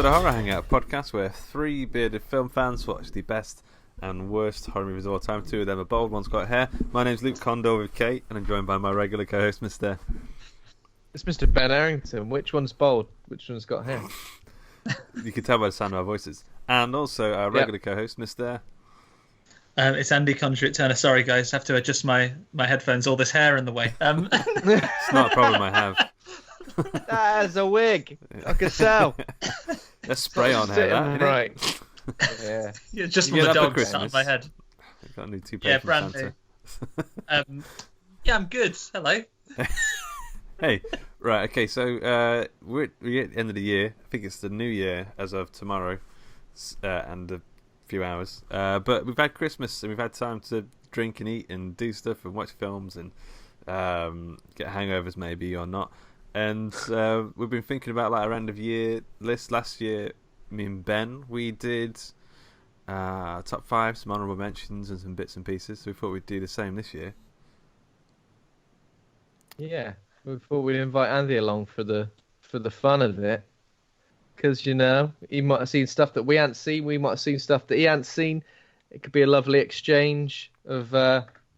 to Horror Hangout, podcast where three bearded film fans watch the best and worst horror movies of all time. Two of them are bald, one's got hair. My name's Luke Condor with Kate, and I'm joined by my regular co-host, Mr. It's Mr. Ben Arrington. Which one's bald? Which one's got hair? You can tell by the sound of our voices. And also our regular co-host, Mr. It's Andy Conduit Turner. Sorry, guys, I have to adjust my headphones. All this hair in the way. It's not a problem I have. That's a wig. I can tell. Let's spray on hair, that, right. Yeah. Yeah, just You from the get that for dog out of my head. I've got a new toupee Yeah, from brand Santa. new. Yeah, I'm good. Hello. Hey, right, okay, so we're at the end of the year. I think it's the new year as of tomorrow and a few hours. But we've had Christmas and we've had time to drink and eat and do stuff and watch films and get hangovers maybe or not. And we've been thinking about like our end of year list. Last year, me and Ben, we did top 5, some honourable mentions and some bits and pieces. So we thought we'd do the same this year. Yeah. We thought we'd invite Andy along for the fun of it. Because, you know, he might have seen stuff that we hadn't seen. We might have seen stuff that he hadn't seen. It could be a lovely exchange of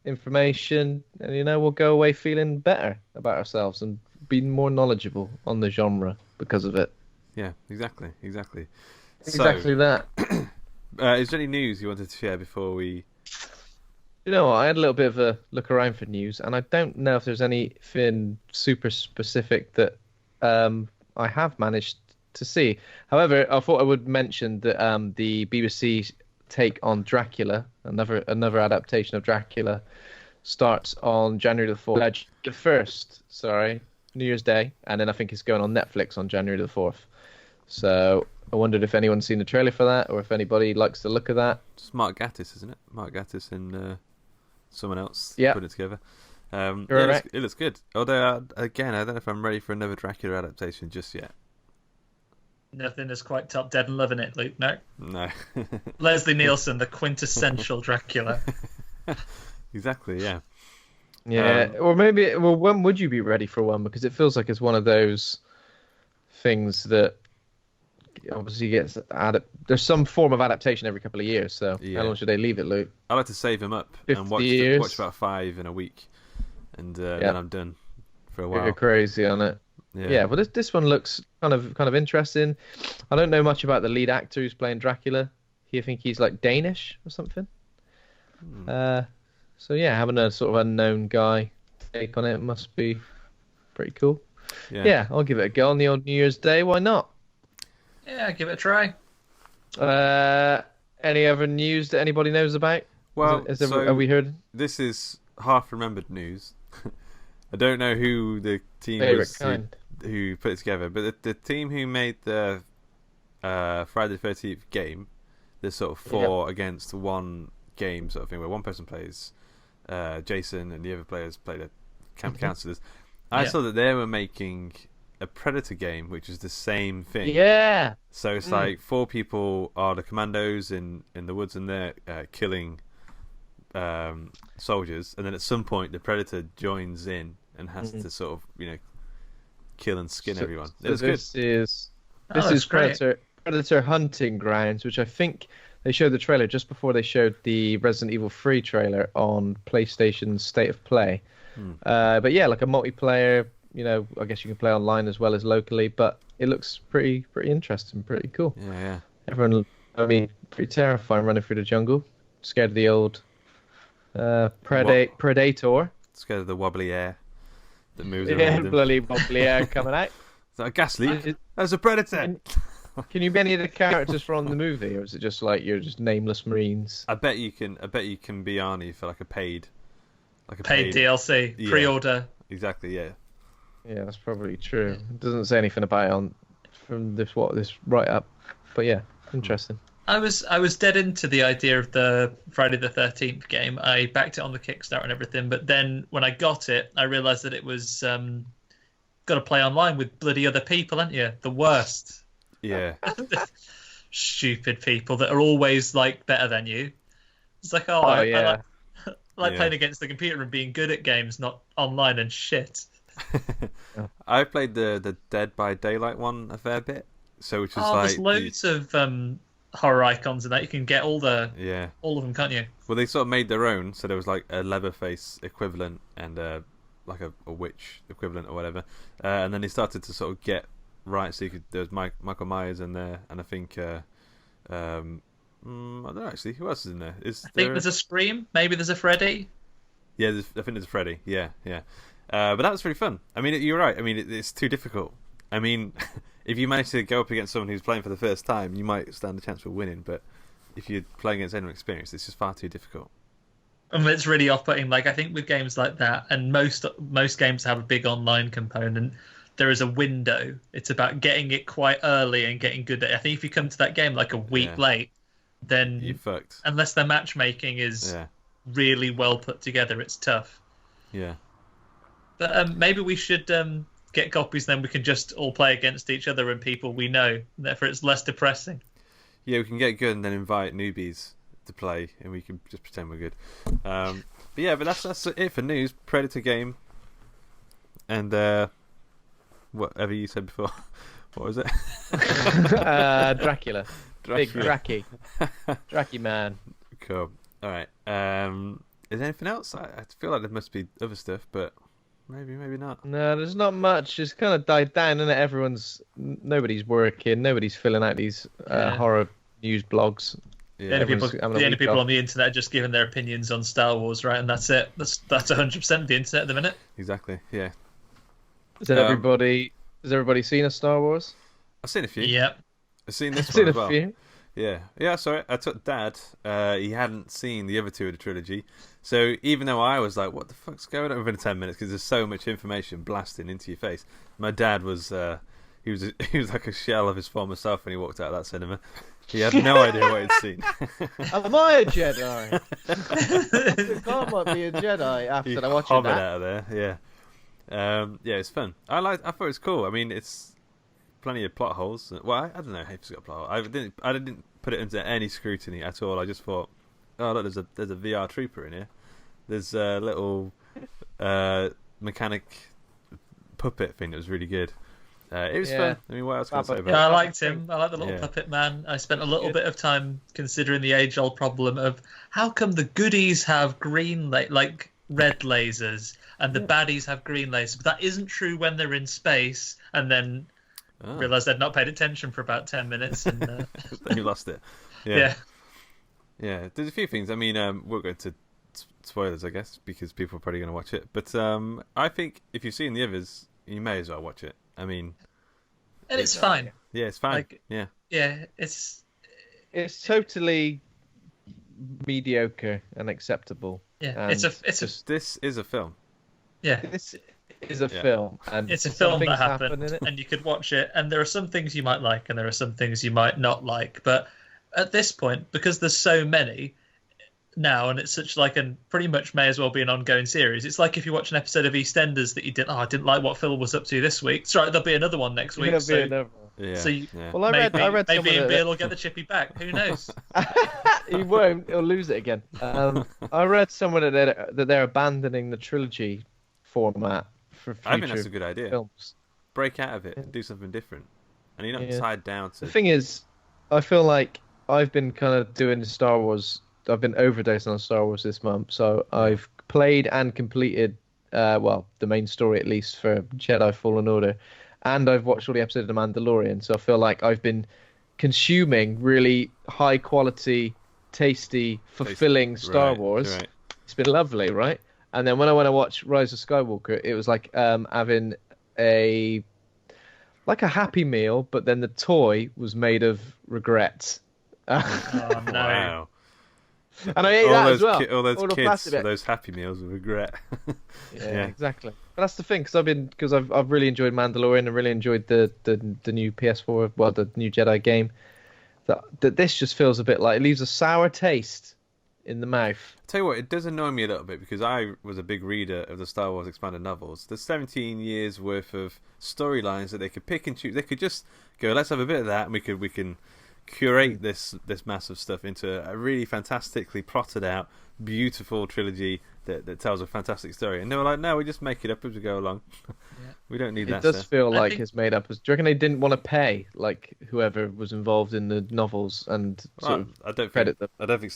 information. And, you know, we'll go away feeling better about ourselves and be more knowledgeable on the genre because of it. Yeah, exactly. Exactly So, that. is there any news you wanted to share before we... You know what, I had a little bit of a look around for news, and I don't know if there's anything super specific that I have managed to see. However, I thought I would mention that the BBC take on Dracula, another adaptation of Dracula, starts on January the 1st, New Year's Day, and then I think it's going on Netflix on January the 4th. So I wondered if anyone's seen the trailer for that, or if anybody likes the look of that. It's Mark Gatiss, isn't it? Mark Gatiss and someone else put it together. It looks good. Although, again, I don't know if I'm ready for another Dracula adaptation just yet. Nothing is quite top dead and loving it, Luke. No. No. Leslie Nielsen, the quintessential Dracula. Exactly, yeah. Yeah, or maybe, when would you be ready for one? Because it feels like it's one of those things that obviously gets there's some form of adaptation every couple of years, so how long should they leave it, Luke? I like to save them up 50 and watch years. about 5 in a week, and then I'm done for a while. You're crazy on it. Yeah, but this one looks kind of interesting. I don't know much about the lead actor who's playing Dracula. I think he's like Danish or something. So yeah, having a sort of unknown guy take on it must be pretty cool. Yeah, I'll give it a go on the old New Year's Day. Why not? Yeah, give it a try. Any other news that anybody knows about? Well, have we heard? This is half-remembered news. I don't know who the team was who put it together, but the team who made the Friday the 13th game, the sort of 4 against 1 game sort of thing, where one person plays Jason and the other players play the camp counselors. I saw that they were making a Predator game, which is the same thing. Yeah. So it's like 4 people are the commandos in the woods, and they're killing soldiers, and then at some point the Predator joins in and has to sort of kill and skin everyone. This is Predator Hunting Grounds, which I think they showed the trailer just before they showed the Resident Evil 3 trailer on PlayStation's State of Play. But yeah, like a multiplayer, I guess you can play online as well as locally, but it looks pretty interesting, pretty cool. Yeah. Everyone, pretty terrifying running through the jungle. Scared of the old Predator. Scared of the wobbly air that moves around him. Bloody wobbly air coming out. Is that a gas leak? That's a Predator! Can you be any of the characters from the movie, or is it just like you're just nameless Marines? I bet you can be Arnie for like a paid DLC pre-order. Exactly, yeah. Yeah, that's probably true. It doesn't say anything about it from this write up, but yeah, interesting. I was dead into the idea of the Friday the 13th game. I backed it on the Kickstarter and everything, but then when I got it, I realised that it was got to play online with bloody other people, aren't you? The worst. Yeah. Stupid people that are always like better than you. It's like, I like playing against the computer and being good at games, not online and shit. I played the Dead by Daylight one a fair bit. So which was there's loads of horror icons in that. You can get all of them, can't you? Well, they sort of made their own. So there was like a Leatherface equivalent and like a witch equivalent or whatever. And then they started to sort of get right. So there was Michael Myers in there, and I think I don't know actually who else is in there. I think there's a Scream. Maybe there's a Freddy. Yeah, I think there's a Freddy. Yeah. But that was really fun. I mean, you're right. I mean, it's too difficult. I mean, if you manage to go up against someone who's playing for the first time, you might stand a chance for winning. But if you're playing against anyone experienced, it's just far too difficult. And it's really off-putting. Like I think with games like that, and most games have a big online component. There is a window. It's about getting it quite early and getting good at it. I think if you come to that game like a week late, then you're fucked. Unless their matchmaking is really well put together, it's tough. Yeah. But maybe we should get copies, then we can just all play against each other and people we know. Therefore, it's less depressing. Yeah, we can get good and then invite newbies to play, and we can just pretend we're good. But that's it for news. Predator game, and whatever you said before. What was it? Dracula. Big Dracky. Dracky man. Cool. All right. Is there anything else? I feel like there must be other stuff, but maybe not. No, there's not much. It's kind of died down, and nobody's working. Nobody's filling out these horror news blogs. Yeah. The only people on the internet are just giving their opinions on Star Wars, right? And that's it. That's 100% of the internet at the minute. Exactly. Yeah. Has everybody seen a Star Wars? I've seen a few. Yep. I've seen this one as well. Few. Yeah. Sorry, I took Dad. He hadn't seen the other two of the trilogy, so even though I was like, "What the fuck's going on?" within 10 minutes because there's so much information blasting into your face, my dad was he was like a shell of his former self when he walked out of that cinema. He had no idea what he'd seen. Am I a Jedi? God might be a Jedi after watching that. Out of there, yeah. It's fun. I thought it was cool. I mean, it's plenty of plot holes. Well, I don't know if it's got a plot hole. I didn't put it into any scrutiny at all. I just thought, oh look, there's a VR trooper in here. There's a little mechanic puppet thing that was really good. It was fun. I mean, what else can I say about it? I liked him. I like the little puppet man. I spent a little bit of time considering the age-old problem of how come the goodies have green like red lasers and the baddies have green lasers, but that isn't true when they're in space. And then realised they'd not paid attention for about 10 minutes, and then you lost it. Yeah. There's a few things. I mean, we'll go to spoilers, I guess, because people are probably going to watch it. But I think if you've seen the others, you may as well watch it. I mean, and it's fine. Yeah, it's fine. It's totally mediocre and acceptable. Yeah, and this is a film. Yeah, this is a film, and it's a film that happened, and you could watch it. And there are some things you might like, and there are some things you might not like. But at this point, because there's so many now, and it's such like an pretty much may as well be an ongoing series. It's like if you watch an episode of EastEnders that you didn't. I didn't like what Phil was up to this week. It's right, there'll be another one next week. Well, I read maybe Ian Beale will get the chippy back. Who knows? He won't. He'll lose it again. I read somewhere that they're abandoning the trilogy format for future I think that's a good idea. Films. Break out of it and do something different. And you're not tied down to... The thing is, I feel like I've been kind of doing Star Wars... I've been overdosing on Star Wars this month, so I've played and completed, the main story at least for Jedi Fallen Order, and I've watched all the episodes of The Mandalorian, so I feel like I've been consuming really high-quality, tasty, fulfilling Star Wars. Right. It's been lovely, right? And then when I went to watch Rise of Skywalker, it was like having a Happy Meal, but then the toy was made of regrets. Oh, no. Wow. And I ate that as well. All those kids for those Happy Meals with regret. yeah, exactly. But that's the thing, because I've really enjoyed Mandalorian and really enjoyed the new PS4, the new Jedi game. That this just feels a bit like it leaves a sour taste in the mouth. Tell you what, it does annoy me a little bit because I was a big reader of the Star Wars expanded novels. There's 17 years worth of storylines that they could pick and choose. They could just go, let's have a bit of that, and we can curate this massive stuff into a really fantastically plotted out, beautiful trilogy that tells a fantastic story. And they were like, no, we just make it up as we go along. We don't need that It does stuff. feel like it's made up. Do you reckon they didn't want to pay like whoever was involved in the novels and sort of I don't credit think them? I don't think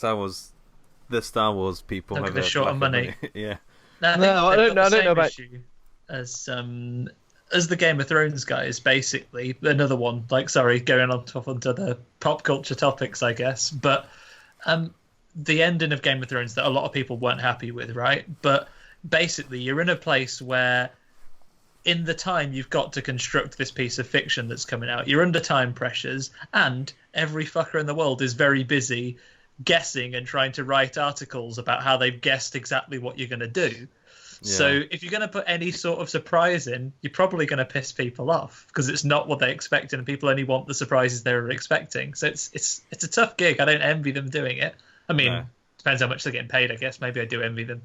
the Star Wars people Look, have they're short lack of money. Yeah. No, I don't know about issue as the Game of Thrones guys. Basically, another one. Like, sorry, going on top onto the pop culture topics, I guess. But the ending of Game of Thrones that a lot of people weren't happy with, right? But basically, you're in a place where, in the time you've got to construct this piece of fiction that's coming out, you're under time pressures, and every fucker in the world is very busy guessing and trying to write articles about how they've guessed exactly what you're going to do. Yeah. So if you're going to put any sort of surprise in, you're probably going to piss people off because it's not what they expected, and people only want the surprises they were expecting. So it's a tough gig. I don't envy them doing it. I mean, depends how much they're getting paid, I guess. Maybe I do envy them.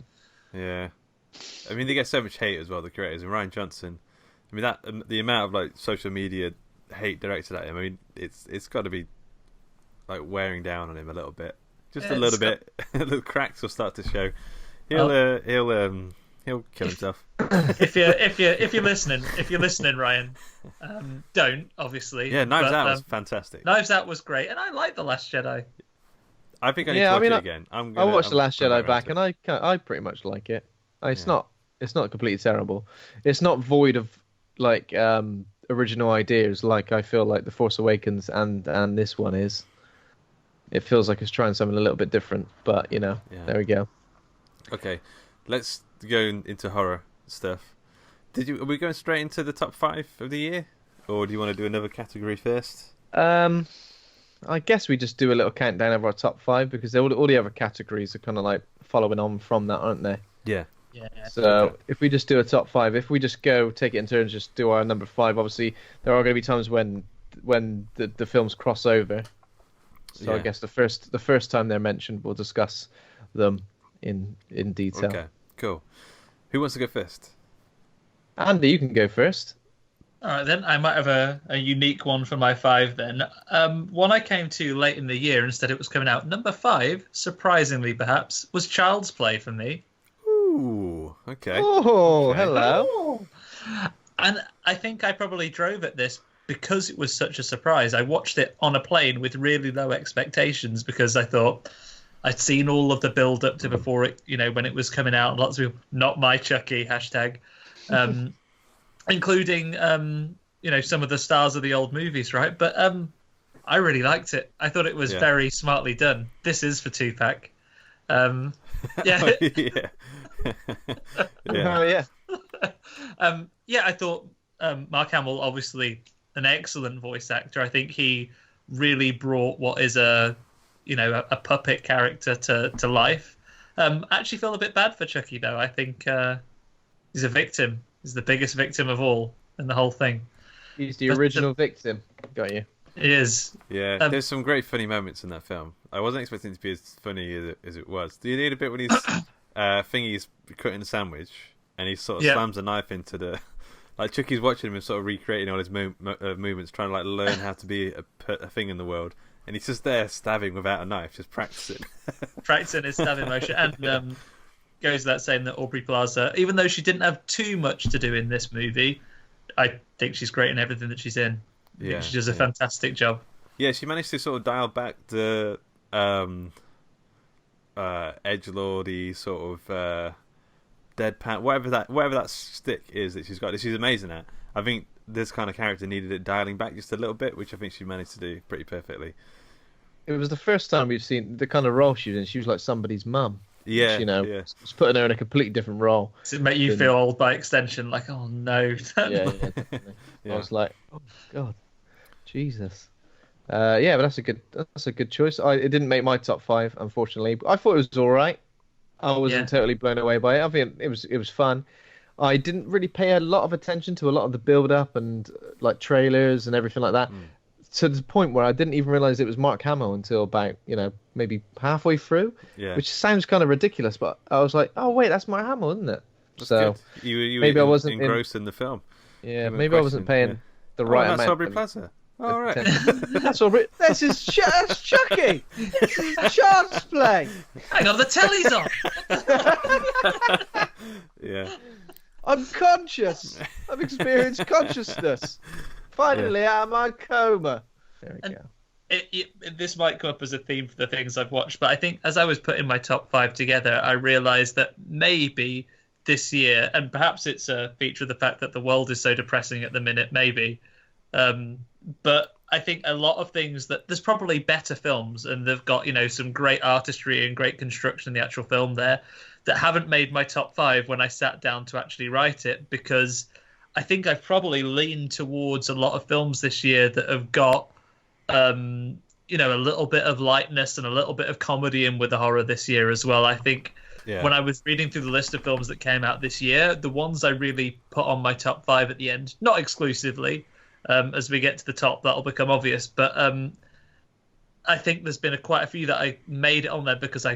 Yeah. I mean, they get so much hate as well, the creators. And Ryan Johnson, I mean, that the amount of like social media hate directed at him, I mean, it's got to be like wearing down on him a little bit. Just a little bit. The cracks will start to show. He'll kill himself. if you're listening, Ryan, don't obviously. Yeah, Knives Out was fantastic. Knives Out was great, and I like The Last Jedi. I think I need to watch it again. I watched The Last Jedi back, and I pretty much like it. It's not completely terrible. It's not void of like original ideas, like I feel like The Force Awakens and this one is. It feels like it's trying something a little bit different, but there we go. Okay, let's go into horror stuff. Are we going straight into the top 5 of the year, or do you want to do another category first? I guess we just do a little countdown of our top 5 because all the other categories are kind of like following on from that, aren't they? Yeah. Yeah. So if we just do a top 5, if we just go take it in turns, just do our number 5. Obviously, there are going to be times when the films cross over. So I guess the first time they're mentioned, we'll discuss them in detail. Okay, cool. Who wants to go first? Andy, you can go first. All right, then. I might have a unique one for my 5 then. One I came to late in the year, instead it was coming out. Number 5, surprisingly perhaps, was Child's Play for me. Ooh, okay. Oh, okay. Hello. And I think I probably drove at this because it was such a surprise. I watched it on a plane with really low expectations because I thought I'd seen all of the build up to before it, when it was coming out. Lots of people, not my Chucky, hashtag, including, some of the stars of the old movies, right? But I really liked it. I thought it was very smartly done. This is for Tupac. Yeah. Yeah. Yeah. I thought Mark Hamill, obviously an excellent voice actor. I think he really brought what is a puppet character to life. I actually feel a bit bad for Chucky though. I think he's a victim. He's the biggest victim of all in the whole thing. He's the original victim. Got you. It is. Yeah, there's some great funny moments in that film. I wasn't expecting it to be as funny as it was. Do you need a bit when he's thingy's cutting the sandwich and he sort of slams a knife into the... Like Chucky's watching him and sort of recreating all his movements, trying to like learn how to be a thing in the world, and he's just there stabbing without a knife, just practicing. Practicing his stabbing motion, and goes without saying that Aubrey Plaza, even though she didn't have too much to do in this movie, I think she's great in everything that she's in. I think she does a fantastic job. Yeah, she managed to sort of dial back the edgelordy sort of deadpan, whatever that stick is that she's got. She's amazing at. I think this kind of character needed it dialing back just a little bit, which I think she managed to do pretty perfectly. It was the first time we've seen the kind of role she was in. She was like somebody's mum. Yeah, It's putting her in a completely different role. Does it make you feel old by extension? Like, oh no. Definitely. I was like, oh god, Jesus. But that's a good choice. It didn't make my top 5, unfortunately. But I thought it was all right. I wasn't totally blown away by it. I think it was fun. I didn't really pay a lot of attention to a lot of the build-up and like trailers and everything like that. To the point where I didn't even realize it was Mark Hamill until about maybe halfway through. Yeah. Which sounds kind of ridiculous, but I was like, oh wait, that's Mark Hamill, isn't it? That's good. You maybe I wasn't engrossed in the film. Yeah, maybe I wasn't paying the right amount. That's Aubrey Plaza. All right. That's all. This is that's Chucky. This is child's play. Hang on, the telly's on. Yeah. I'm conscious. I've experienced consciousness. Finally out of my coma. There we go. This might come up as a theme for the things I've watched, but I think as I was putting my top 5 together, I realised that maybe this year, and perhaps it's a feature of the fact that the world is so depressing at the minute, maybe, but I think a lot of things that there's probably better films, and they've got some great artistry and great construction in the actual film there, that haven't made my top 5 when I sat down to actually write it, because I think I've probably leaned towards a lot of films this year that have got a little bit of lightness and a little bit of comedy in with the horror this year as well. I think when I was reading through the list of films that came out this year, the ones I really put on my top 5 at the end, not exclusively, as we get to the top, that'll become obvious. But I think there's been quite a few that I made it on there because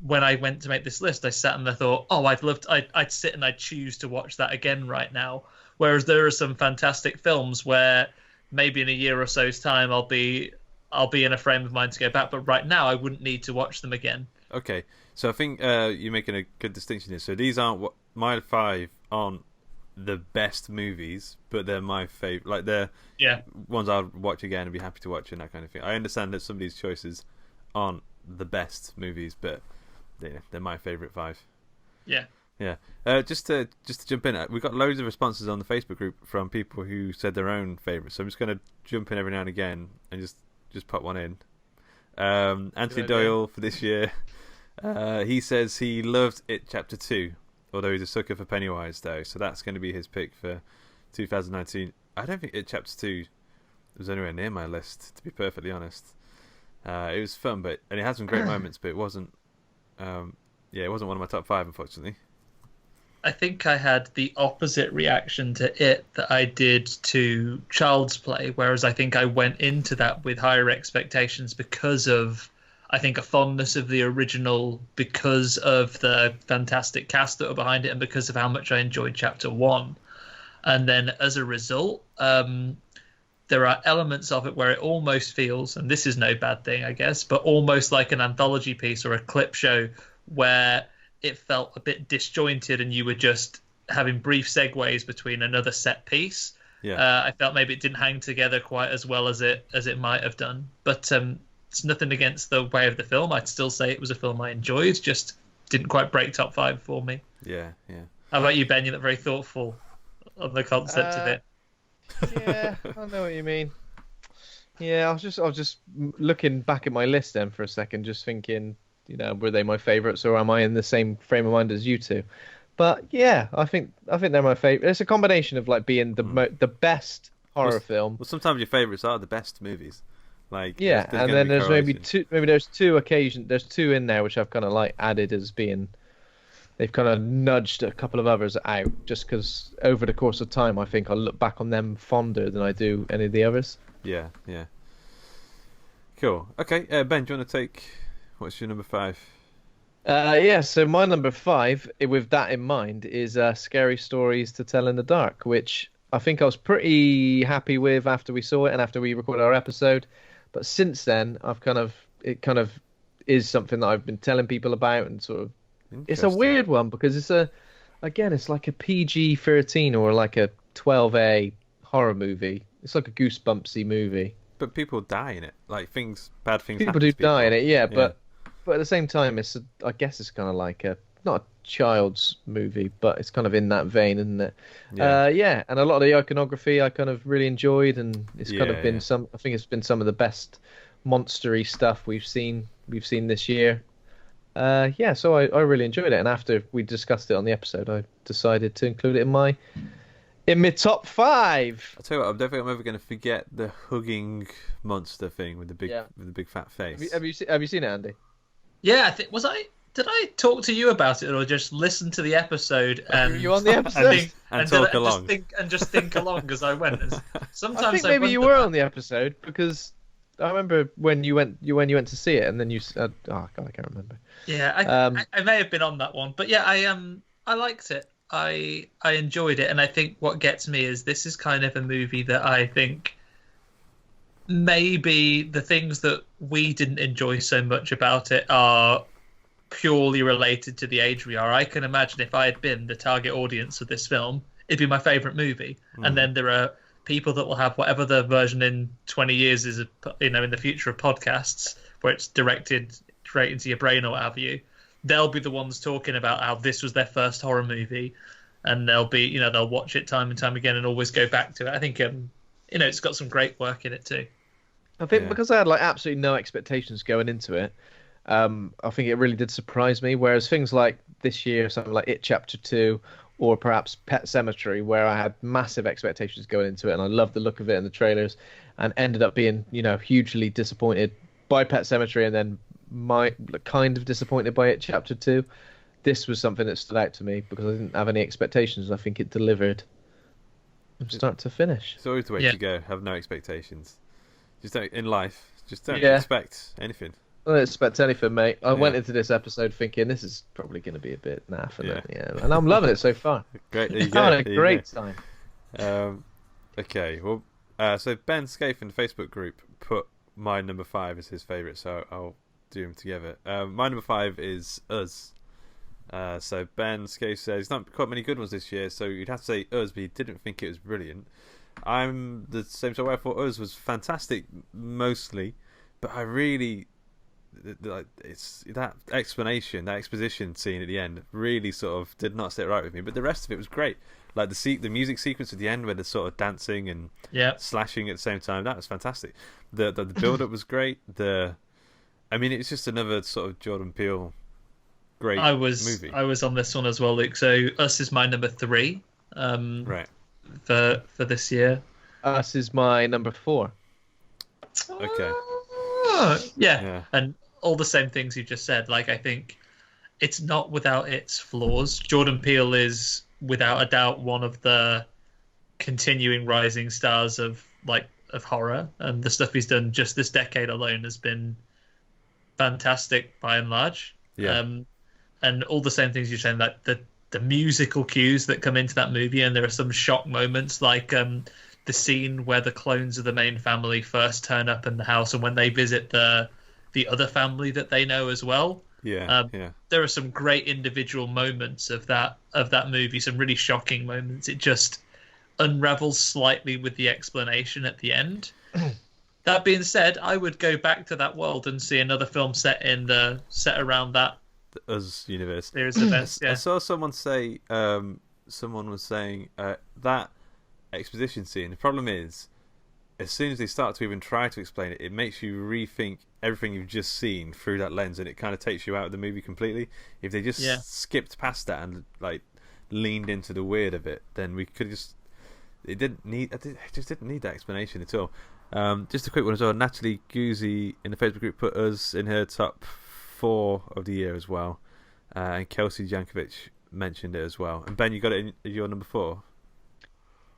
when I went to make this list, I sat and I thought, I'd sit and I'd choose to watch that again right now. Whereas there are some fantastic films where maybe in a year or so's time I'll be in a frame of mind to go back, but right now I wouldn't need to watch them again. Okay, so I think you're making a good distinction here. So these aren't my 5 aren't the best movies, but they're my favorite. Like they're ones I'll watch again and be happy to watch and that kind of thing. I understand that some of these choices aren't the best movies, but they're my favorite 5. Yeah. Yeah. Just to jump in, we've got loads of responses on the Facebook group from people who said their own favourites. So I'm just going to jump in every now and again and just put one in. Anthony Doyle for this year. He says he loved It Chapter 2, although he's a sucker for Pennywise though. So that's going to be his pick for 2019. I don't think It Chapter 2 was anywhere near my list, to be perfectly honest. It was fun, and it had some great moments, but it wasn't. It wasn't one of my top 5, unfortunately. I think I had the opposite reaction to it that I did to Child's Play, whereas I think I went into that with higher expectations because of, I think, a fondness of the original, because of the fantastic cast that were behind it, and because of how much I enjoyed Chapter 1. And then as a result, there are elements of it where it almost feels, and this is no bad thing, I guess, but almost like an anthology piece or a clip show where it felt a bit disjointed and you were just having brief segues between another set piece. I felt maybe it didn't hang together quite as well as it might have done. But it's nothing against the way of the film. I'd still say it was a film I enjoyed, just didn't quite break top 5 for me. Yeah. How about you, Ben? You look very thoughtful on the concept of it. Yeah, I know what you mean. Yeah, I was just looking back at my list then for a second, just thinking, were they my favourites or am I in the same frame of mind as you two? But yeah, I think they're my favourite. It's a combination of like being the best horror film. Well, sometimes your favourites are the best movies. Like there's and then there's maybe two occasions. There's 2 in there which I've kind of like added as being. They've kind of nudged a couple of others out just because over the course of time, I think I'll look back on them fonder than I do any of the others. Yeah. Cool. Okay, Ben, do you want to take? What's your number 5? So my number 5, with that in mind, is Scary Stories to Tell in the Dark, which I think I was pretty happy with after we saw it and after we recorded our episode. But since then, it kind of is something that I've been telling people about, and sort of, it's a weird one because it's like a PG-13 or like a 12A horror movie. It's like a Goosebumpsy movie. But people die in it. Like bad things. People do die in it, yeah. But at the same time, I guess it's kind of like not a child's movie, but it's kind of in that vein, isn't it? Yeah. And a lot of the iconography I kind of really enjoyed, and it's kind of been I think it's been some of the best monstery stuff we've seen this year. So I really enjoyed it, and after we discussed it on the episode, I decided to include it in my top 5. I'll tell you what, I don't think I'm ever going to forget the hugging monster thing with the big fat face. Have you seen it, Andy? Yeah, did I talk to you about it or just listen to the episode and were you on the episode and talk along? Just think along as I went. Sometimes I think maybe you were on the episode because I remember when you went to see it and then you said, "Oh God, I can't remember." Yeah, I may have been on that one, but yeah, I liked it. I enjoyed it, and I think what gets me is this is kind of a movie that I think maybe the things that we didn't enjoy so much about it are purely related to the age we are. I can imagine if I had been the target audience of this film, it'd be my favorite movie. And then there are people that will have whatever the version in 20 years is, in the future of podcasts, where it's directed straight into your brain or what have you. They'll be the ones talking about how this was their first horror movie, and they'll be, they'll watch it time and time again and always go back to it. I think, it's got some great work in it too. I think because I had like absolutely no expectations going into it, I think it really did surprise me. Whereas things like this year, something like It Chapter 2, or perhaps Pet Sematary, where I had massive expectations going into it, and I loved the look of it in the trailers, and ended up being, hugely disappointed by Pet Sematary, and then kind of disappointed by It Chapter 2. This was something that stood out to me because I didn't have any expectations. I think it delivered from start to finish. It's always the way to go. Have no expectations. Just don't expect anything. I don't expect anything, mate. I went into this episode thinking this is probably going to be a bit naff, and I'm loving it so far. Great, there you go. Having a great time. Okay, well, so Ben Scaife in the Facebook group put my number 5 as his favourite, so I'll do them together. My number 5 is Us. So Ben Scaife says he's not quite many good ones this year, so you'd have to say Us, but he didn't think it was brilliant. I'm the same sort of way. I thought Us was fantastic mostly, but I really it's that exposition scene at the end really sort of did not sit right with me. But the rest of it was great. Like the music sequence at the end where they're sort of dancing and slashing at the same time, that was fantastic. The build up was great. It's just another sort of Jordan Peele great movie. I was on this one as well, Luke. So Us is my number 3. Right. For this year. Us is my number 4. Okay. Yeah, and all the same things you just said. Like, I think it's not without its flaws. Jordan Peele is, without a doubt, one of the continuing rising stars of horror, and the stuff he's done just this decade alone has been fantastic by and large. Yeah. And all the same things you're saying, that the musical cues that come into that movie, and there are some shock moments, like the scene where the clones of the main family first turn up in the house, and when they visit the other family that they know as well. There are some great individual moments of that movie, some really shocking moments. It just unravels slightly with the explanation at the end. That being said, I would go back to that world and see another film set around that Us universe. There's events. Yeah. I saw someone say, someone was saying that exposition scene. The problem is, as soon as they start to even try to explain it, it makes you rethink everything you've just seen through that lens, and it kind of takes you out of the movie completely. If they just skipped past that and leaned into the weird of it, then we could just. It just didn't need that explanation at all. Just a quick one as well. Natalie Guzzi in the Facebook group put Us in her top 4 of the year as well, and Kelsey Jankovic mentioned it as well. And Ben, you got it in your number 4.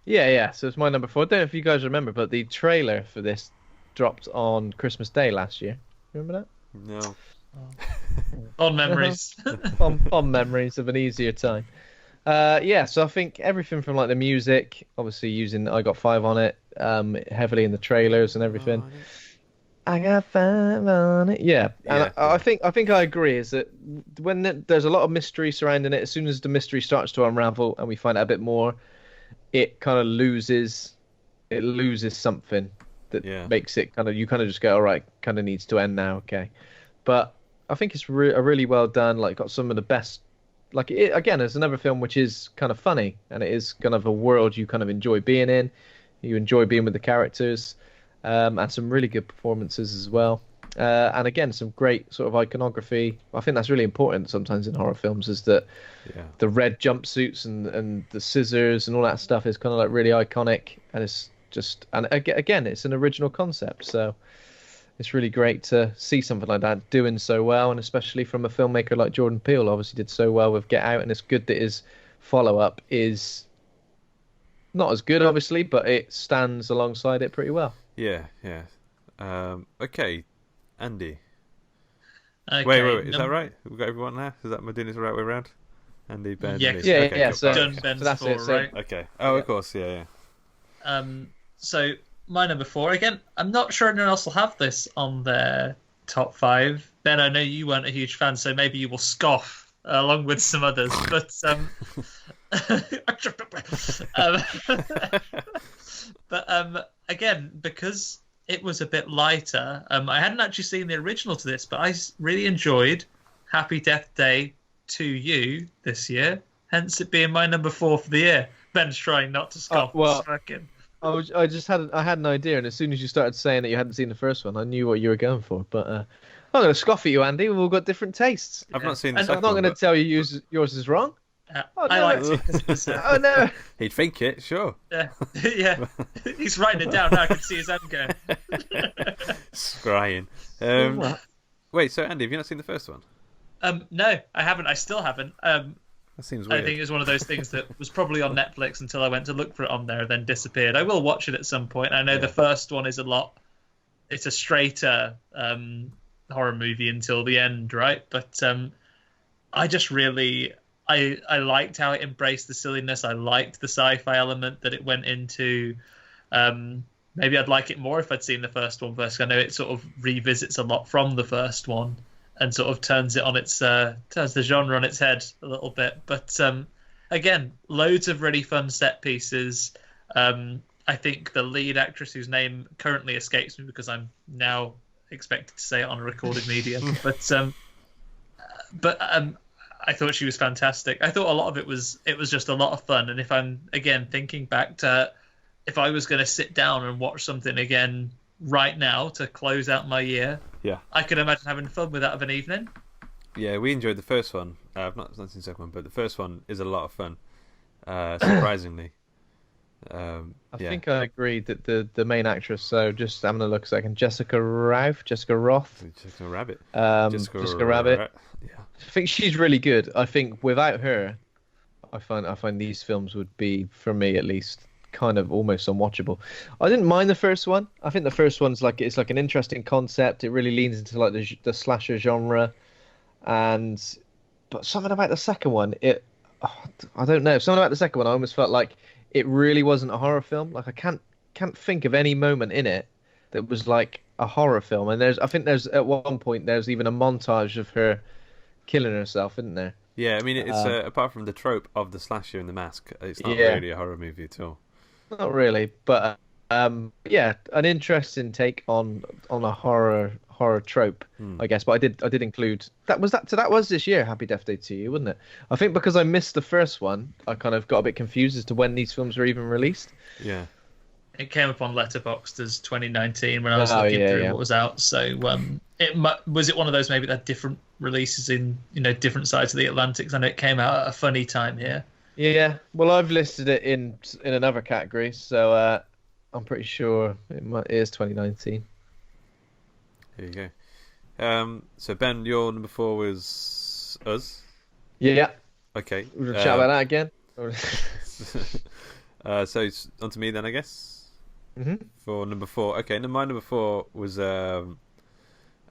Yeah. So it's my number 4. I don't know if you guys remember, but the trailer for this dropped on Christmas Day last year. Remember that? No. On memories. on memories of an easier time. So I think everything from the music, obviously using I Got 5 on it, heavily in the trailers and everything. I got 5 on it. Yeah. And I think I agree is that when there's a lot of mystery surrounding it, as soon as the mystery starts to unravel and we find out a bit more, it kind of loses something that makes it you kind of just go, all right, kind of needs to end now, okay. But I think it's a really well done. Got some of the best. Again, it's another film which is kind of funny, and it is kind of a world you kind of enjoy being in. You enjoy being with the characters, and some really good performances as well. And again, some great sort of iconography. I think that's really important sometimes in horror films, is that the red jumpsuits and the scissors and all that stuff is kind of really iconic, and it's just, and again, it's an original concept. So it's really great to see something like that doing so well, and especially from a filmmaker like Jordan Peele, obviously did so well with Get Out, and it's good that his follow-up is not as good, obviously, but it stands alongside it pretty well. Yeah. Okay, Andy. Okay, wait, is that right? We've got everyone there? Am I doing this the right way around? Andy, Ben, yeah, me. Yeah. Cool. Done Ben's that's 4, it, so, right? Okay. Oh, of course, yeah. So my number 4 again. I'm not sure anyone else will have this on their top 5. Ben, I know you weren't a huge fan, so maybe you will scoff along with some others. But again, because it was a bit lighter, I hadn't actually seen the original to this, but I really enjoyed Happy Death Day to You this year. Hence it being my number 4 for the year. Ben's trying not to scoff. I had an idea, and as soon as you started saying that you hadn't seen the first one, I knew what you were going for. But I'm not going to scoff at you, Andy. We've all got different tastes. I've not seen the And second I'm not one, going to tell you yours is wrong. I liked it 'cause it was, Oh no! He'd think it, sure. yeah. He's writing it down now. I can see his hand going. Scrying. Wait, so Andy, have you not seen the first one? No, I haven't. I still haven't. That seems weird. I think it's one of those things that was probably on Netflix until I went to look for it on there, then disappeared. I will watch it at some point. I know the first one is it's a straighter horror movie until the end, right? But I just really, I liked how it embraced the silliness. I liked the sci-fi element that it went into. Maybe I'd like it more if I'd seen the first one first. I know it sort of revisits a lot from the first one and sort of turns the genre on its head a little bit. But again, loads of really fun set pieces. I think the lead actress, whose name currently escapes me because I'm now expected to say it on a recorded medium, but I thought she was fantastic. I thought a lot of it was just a lot of fun. And if I'm again thinking back to if I was going to sit down and watch something again right now to close out my year, I could imagine having fun with that of an evening. Yeah, we enjoyed the first one. I've not seen the second one, but the first one is a lot of fun, surprisingly. I think I agreed that the main actress, so just having a look a second, Jessica Roth. Jessica Rabbit. Jessica Rabbit. Yeah. I think she's really good. I think without her, I find these films would be, for me at least, kind of almost unwatchable. I didn't mind the first one. I think the first one's it's like an interesting concept. It really leans into like the slasher genre, but something about the second one, I don't know. Something about the second one, I almost felt like it really wasn't a horror film. Like I can't think of any moment in it that was like a horror film. And I think there's at one point there's even a montage of her killing herself, isn't there? Yeah, I mean it's apart from the trope of the slasher and the mask, it's not really a horror movie at all. Not really, but an interesting take on a horror trope, I guess. But I did include that was this year, Happy Death Day to You, wasn't it? I think because I missed the first one, I kind of got a bit confused as to when these films were even released. Yeah, it came up on Letterboxd as 2019 when I was looking through what was out. So was it one of those maybe that had different releases in different sides of the Atlantic, and it came out at a funny time here. Yeah, well, I've listed it in another category, so I'm pretty sure it is 2019. There you go. So Ben, your number 4 was Us. Yeah. Okay. We'll chat about that again. So it's on to me then, I guess. Mm-hmm. For number 4. Okay, my number 4 was so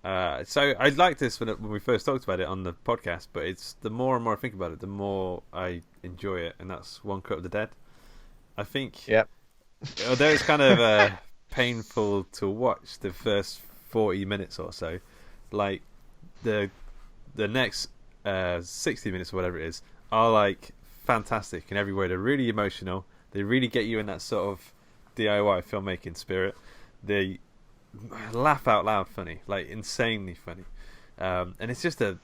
I liked this when we first talked about it on the podcast, but it's the more and more I think about it, the more I enjoy it, and that's One Cut of the Dead. I think, although it's kind of painful to watch the first 40 minutes or so, like the next 60 minutes or whatever it is are like fantastic in every way. They're really emotional. They really get you in that sort of DIY filmmaking spirit. They laugh out loud funny, like insanely funny, and it's just a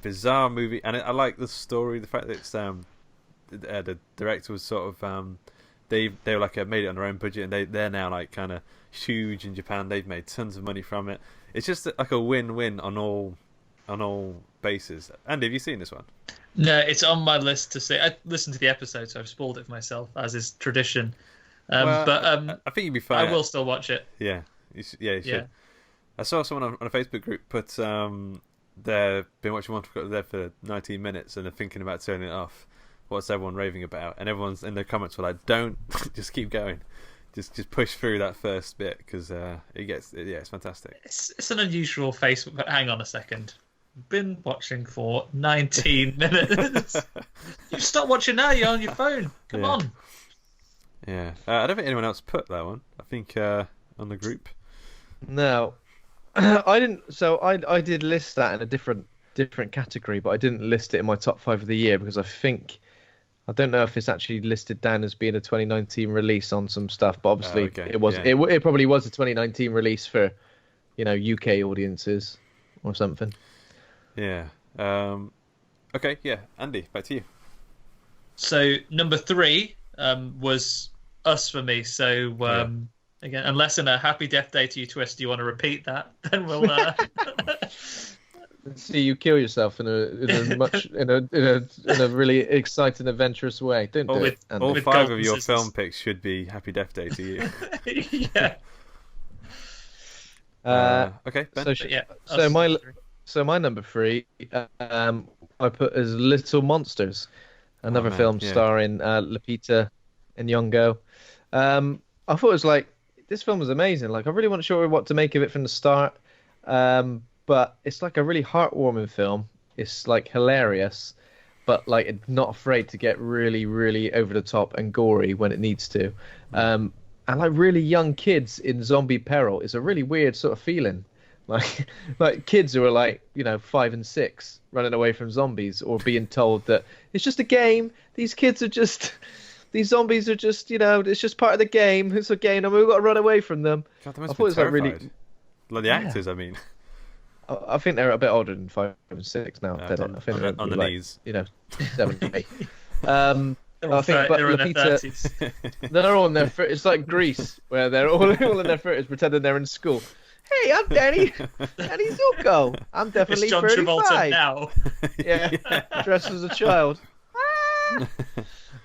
bizarre movie. And I like the story, the fact that it's the director was sort of they were like made it on their own budget, and they're now like kind of huge in Japan. They've made tons of money from it. It's just like a win-win on all bases. Andy, have you seen this one? No, it's on my list to see. I listened to the episode, so I've spoiled it for myself, as is tradition. But I think you'd be fine. I will still watch it. Yeah, you should. I saw someone on a Facebook group put they've been watching One Cut there for 19 minutes and they're thinking about turning it off. What's everyone raving about? And everyone's in the comments were like, "Don't, just keep going, just push through that first bit because it's fantastic." It's an unusual Facebook. But hang on a second. Been watching for 19 minutes. You stop watching now. You're on your phone. Come on. Yeah, I don't think anyone else put that one. I think on the group. No, I didn't. So I did list that in a different category, but I didn't list it in my top 5 of the year because I don't know if it's actually listed down as being a 2019 release on some stuff, but obviously okay, it was. yeah. It probably was a 2019 release for, UK audiences or something. Yeah. Okay. Yeah. Andy, back to you. So number 3 was Us for me. So again, unless in a Happy Death Day to You twist you want to repeat that, then we'll. See you kill yourself in a really exciting, adventurous way. Don't do it. Andy. All with 5 golden of your scissors. film picks should be Happy Death Day to you. Yeah. Okay, Ben. So, But yeah. so Us my number 3. so my number 3, I put as Little Monsters, another man, film yeah. starring Lupita Nyong'o. I thought it was like this film was amazing. Like I really wasn't sure what to make of it from the start, but it's like a really heartwarming film. It's like hilarious, but like not afraid to get really, really over the top and gory when it needs to. And like really young kids in zombie peril is a really weird sort of feeling. Like kids who are like 5 and 6 running away from zombies or being told that it's just a game. These zombies are just it's just part of the game. It's a game and we've got to run away from them. God, they must I have thought been it was like really. terrified. Like the actors, I mean. I think they're a bit older than 5 and 6 now. I think they're on the like, knees. 7, 8. They're all I think, but they're in their Lupita, 30s. they're all in their. It's like Greece, where they're all in their 30s pretending they're in school. Hey, I'm Danny Zuko. I'm definitely It's John 35. Travolta now. Yeah, dressed as a child.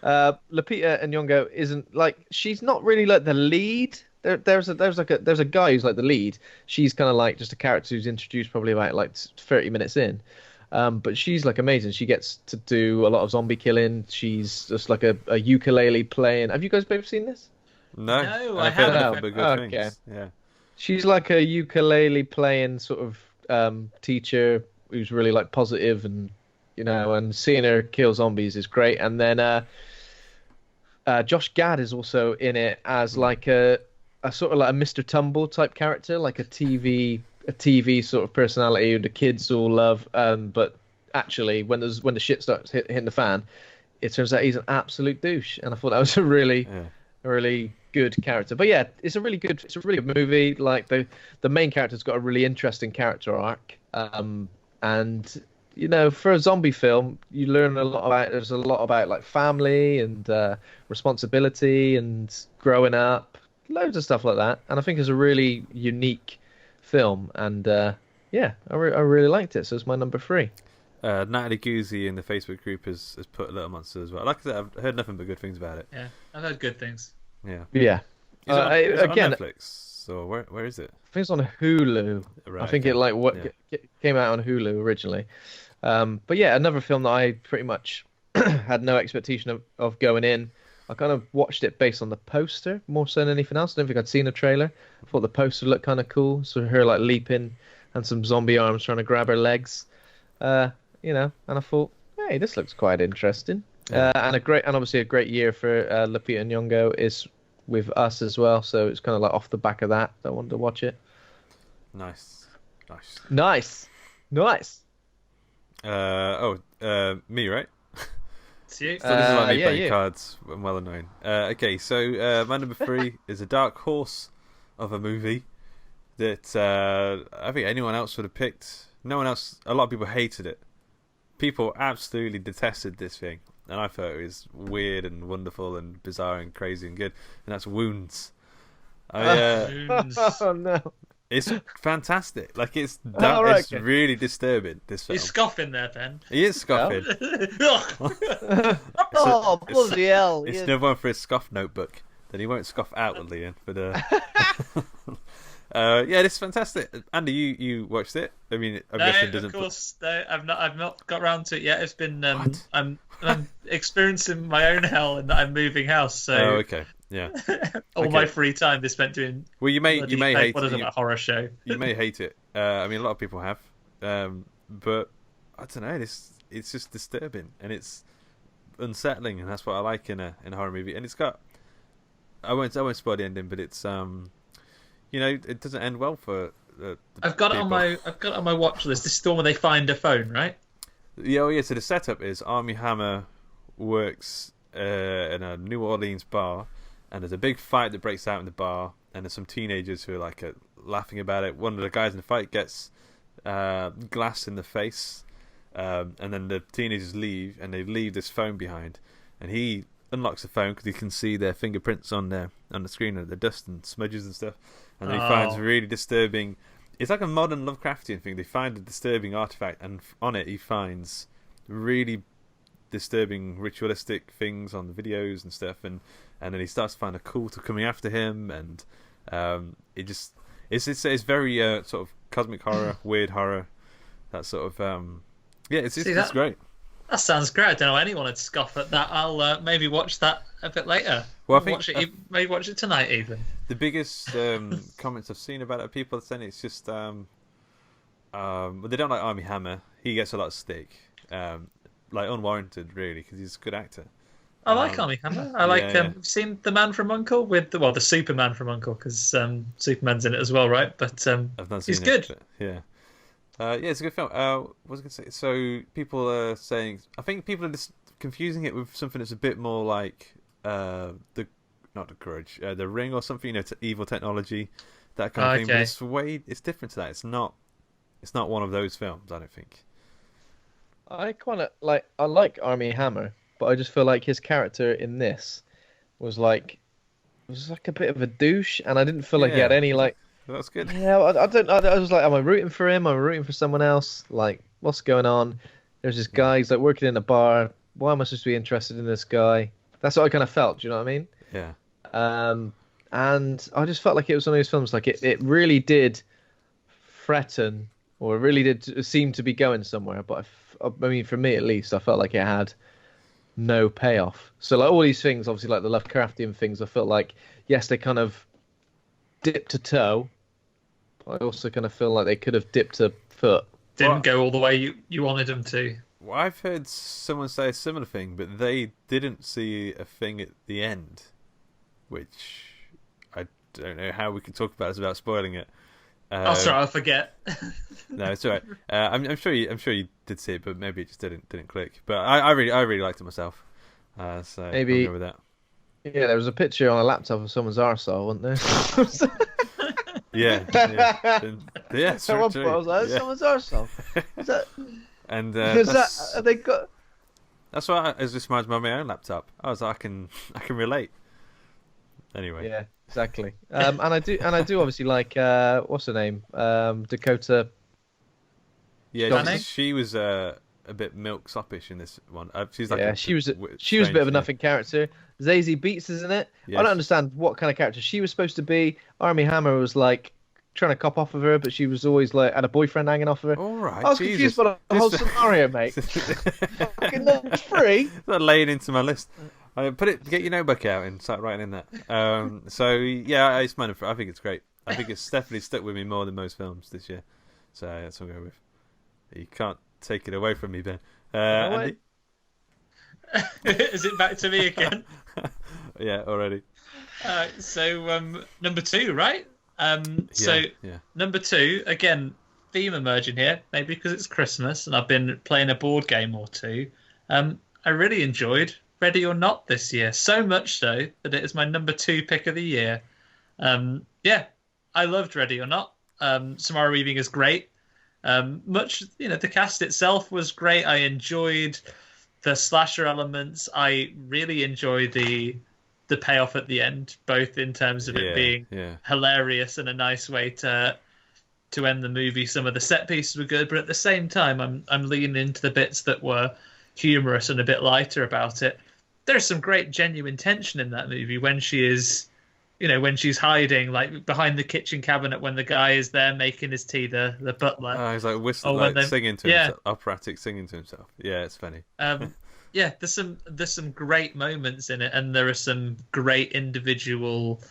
Lupita Nyong'o isn't like she's not really like the lead. There's a guy who's like the lead. She's kind of like just a character who's introduced probably about like 30 minutes in. But she's like amazing. She gets to do a lot of zombie killing. She's just like a ukulele playing. Have you guys both seen this? No, No, I've I heard haven't. nothing but good Okay. things. Yeah. She's like a ukulele playing sort of teacher who's really like positive and and seeing her kill zombies is great. And then Josh Gad is also in it as like a sort of like a Mr. Tumble type character, like a TV sort of personality who the kids all love. But actually, when the shit starts hitting the fan, it turns out he's an absolute douche. And I thought that was a really good character. But yeah, it's a really good movie. Like the main character's got a really interesting character arc. And for a zombie film, you learn there's a lot about like family and responsibility and growing up, loads of stuff like that. And I think it's a really unique film. And I really liked it. So it's my number 3. Natalie Guzzi in the Facebook group has put Little Monsters as well. Like I said, I've heard nothing but good things about it. Yeah, I've heard good things. Yeah. Yeah. Is it Again, on Netflix? Or where is it? I think it's on Hulu. Right, I think okay. it came out on Hulu originally. But yeah, another film that I pretty much had no expectation of going in. I kind of watched it based on the poster more so than anything else. I don't think I'd seen a trailer. I thought the poster looked kind of cool. So her like leaping and some zombie arms trying to grab her legs. And I thought, hey, this looks quite interesting. Yeah. And obviously a great year for Lupita Nyong'o is with Us as well. So it's kind of like off the back of that. I wanted to watch it. Nice. Me, right? It's you. So this is like me yeah, playing you. cards. I'm well annoying. Okay, so my number 3 is a dark horse of a movie that I think anyone else would have picked. No one else. A lot of people hated it. People absolutely detested this thing, and I thought it was weird and wonderful and bizarre and crazy and good. And that's Wounds. Oh no! It's fantastic. Like it's really disturbing. This film. He's scoffing there, Ben. He is scoffing. Oh bloody hell! It's no one for his scoff notebook. Then he won't scoff outwardly in. But this is fantastic. Andy, you watched it? I mean, I'm guessing it doesn't. Of course, no, I've not got around to it yet. It's been What? I'm experiencing my own hell and I'm moving house. So okay, yeah. all my free time is spent doing. Well, you may hate what is it. it, a horror show? You may hate it. I mean, a lot of people have, but I don't know. It's just disturbing and it's unsettling, and that's what I like in a horror movie. And it's got I won't spoil the ending, but it's it doesn't end well for the I've got people. I've got it on my watch list. This is the one where they find a phone, right? Yeah, yeah. So the setup is Army Hammer works in a New Orleans bar, and there's a big fight that breaks out in the bar, and there's some teenagers who are like laughing about it. One of the guys in the fight gets glass in the face, and then the teenagers leave, and they leave this phone behind, and he unlocks the phone because he can see their fingerprints on the screen, and the dust and smudges and stuff, and then he finds really disturbing. It's like a modern Lovecraftian thing. They find a disturbing artifact, and on it he finds really disturbing ritualistic things on the videos and stuff, and then he starts to find a cult coming after him, and it's very sort of cosmic horror, weird horror, that sort of it's great. That sounds great. I don't know anyone would scoff at that. I'll maybe watch that a bit later. Well, I think maybe watch it tonight even. The biggest comments I've seen about it, people are saying it's just they don't like Armie Hammer. He gets a lot of stick, like unwarranted, really, because he's a good actor. I like Armie Hammer. I like. You've seen The Man from U.N.C.L.E. with the Superman from U.N.C.L.E. because Superman's in it as well, right? But I've not seen he's good. But, yeah. Yeah, it's a good film. What was I going to say? So people are saying, I think people are just confusing it with something that's a bit more like not The Grudge, The Ring or something. Evil technology, that kind of thing. But it's different to that. It's not one of those films, I don't think. I like Armie Hammer, but I just feel like his character in this was like a bit of a douche, and I didn't feel like he had any like. That's good. Yeah, I don't. I was like, am I rooting for him? Am I rooting for someone else? Like, what's going on? There's this guy. He's like working in a bar. Why am I supposed to be interested in this guy? That's what I kind of felt. Do you know what I mean? Yeah. And I just felt like it was one of those films. Like it really did threaten, or it really did seem to be going somewhere. But I mean, for me at least, I felt like it had no payoff. So like all these things, obviously, like the Lovecraftian things, I felt like yes, they kind of dipped a toe. I also kind of feel like they could have dipped a foot. Didn't go all the way you wanted them to. Well, I've heard someone say a similar thing, but they didn't see a thing at the end, which I don't know how we can talk about it without spoiling it. Sorry, I'll forget. No, it's all right. I'm sure you did see it, but maybe it just didn't click. But I really liked it myself. So maybe I'll go with that. Yeah, there was a picture on a laptop of someone's arsehole, wasn't there? Yeah. At one point I was like, someone's arsehole. Is that? And have they got? That's why it just reminds me of my own laptop. I was like, I can relate. Anyway. Yeah, exactly. And I do obviously like what's her name? Dakota. Yeah, she was a bit milk-soppish in this one. She's like she was a bit of a nothing character. Zazie Beetz is in it. Yes. I don't understand what kind of character she was supposed to be. Armie Hammer was like trying to cop off of her, but she was always like had a boyfriend hanging off of her. All right, I was confused by the whole scenario, mate. Fucking that's free. That laying into my list. Get your notebook out and start writing in that. So yeah, it's I think it's great. I think it's definitely stuck with me more than most films this year. So that's what I'm going with. You can't take it away from me, Ben. Andy? Is it back to me again? Yeah, already. So number 2, right? Number 2, again, theme emerging here, maybe because it's Christmas and I've been playing a board game or two. I really enjoyed Ready or Not this year, so much so that it is my number 2 pick of the year. I loved Ready or Not. Samara Weaving is great. The cast itself was great. I enjoyed the slasher elements. I really enjoy the payoff at the end, both in terms of it being hilarious and a nice way to end the movie. Some of the set pieces were good, but at the same time, I'm leaning into the bits that were humorous and a bit lighter about it. There's some great genuine tension in that movie when she is, when she's hiding like behind the kitchen cabinet when the guy is there making his tea, the butler. He's like whistling, singing to himself, operatic singing to himself. Yeah, it's funny. There's some great moments in it, and there are some great individual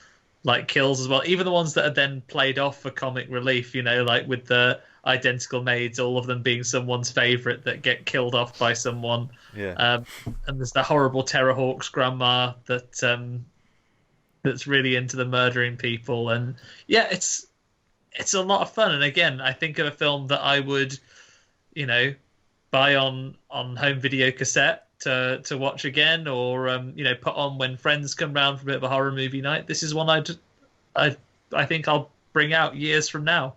like kills as well. Even the ones that are then played off for comic relief, like with the identical maids, all of them being someone's favourite that get killed off by someone. Yeah. And there's the horrible Terrorhawks grandma that that's really into the murdering people, and yeah, it's a lot of fun. And again, I think of a film that I would, you know, buy on home video cassette to watch again, or put on when friends come round for a bit of a horror movie night. This is one I think I'll bring out years from now.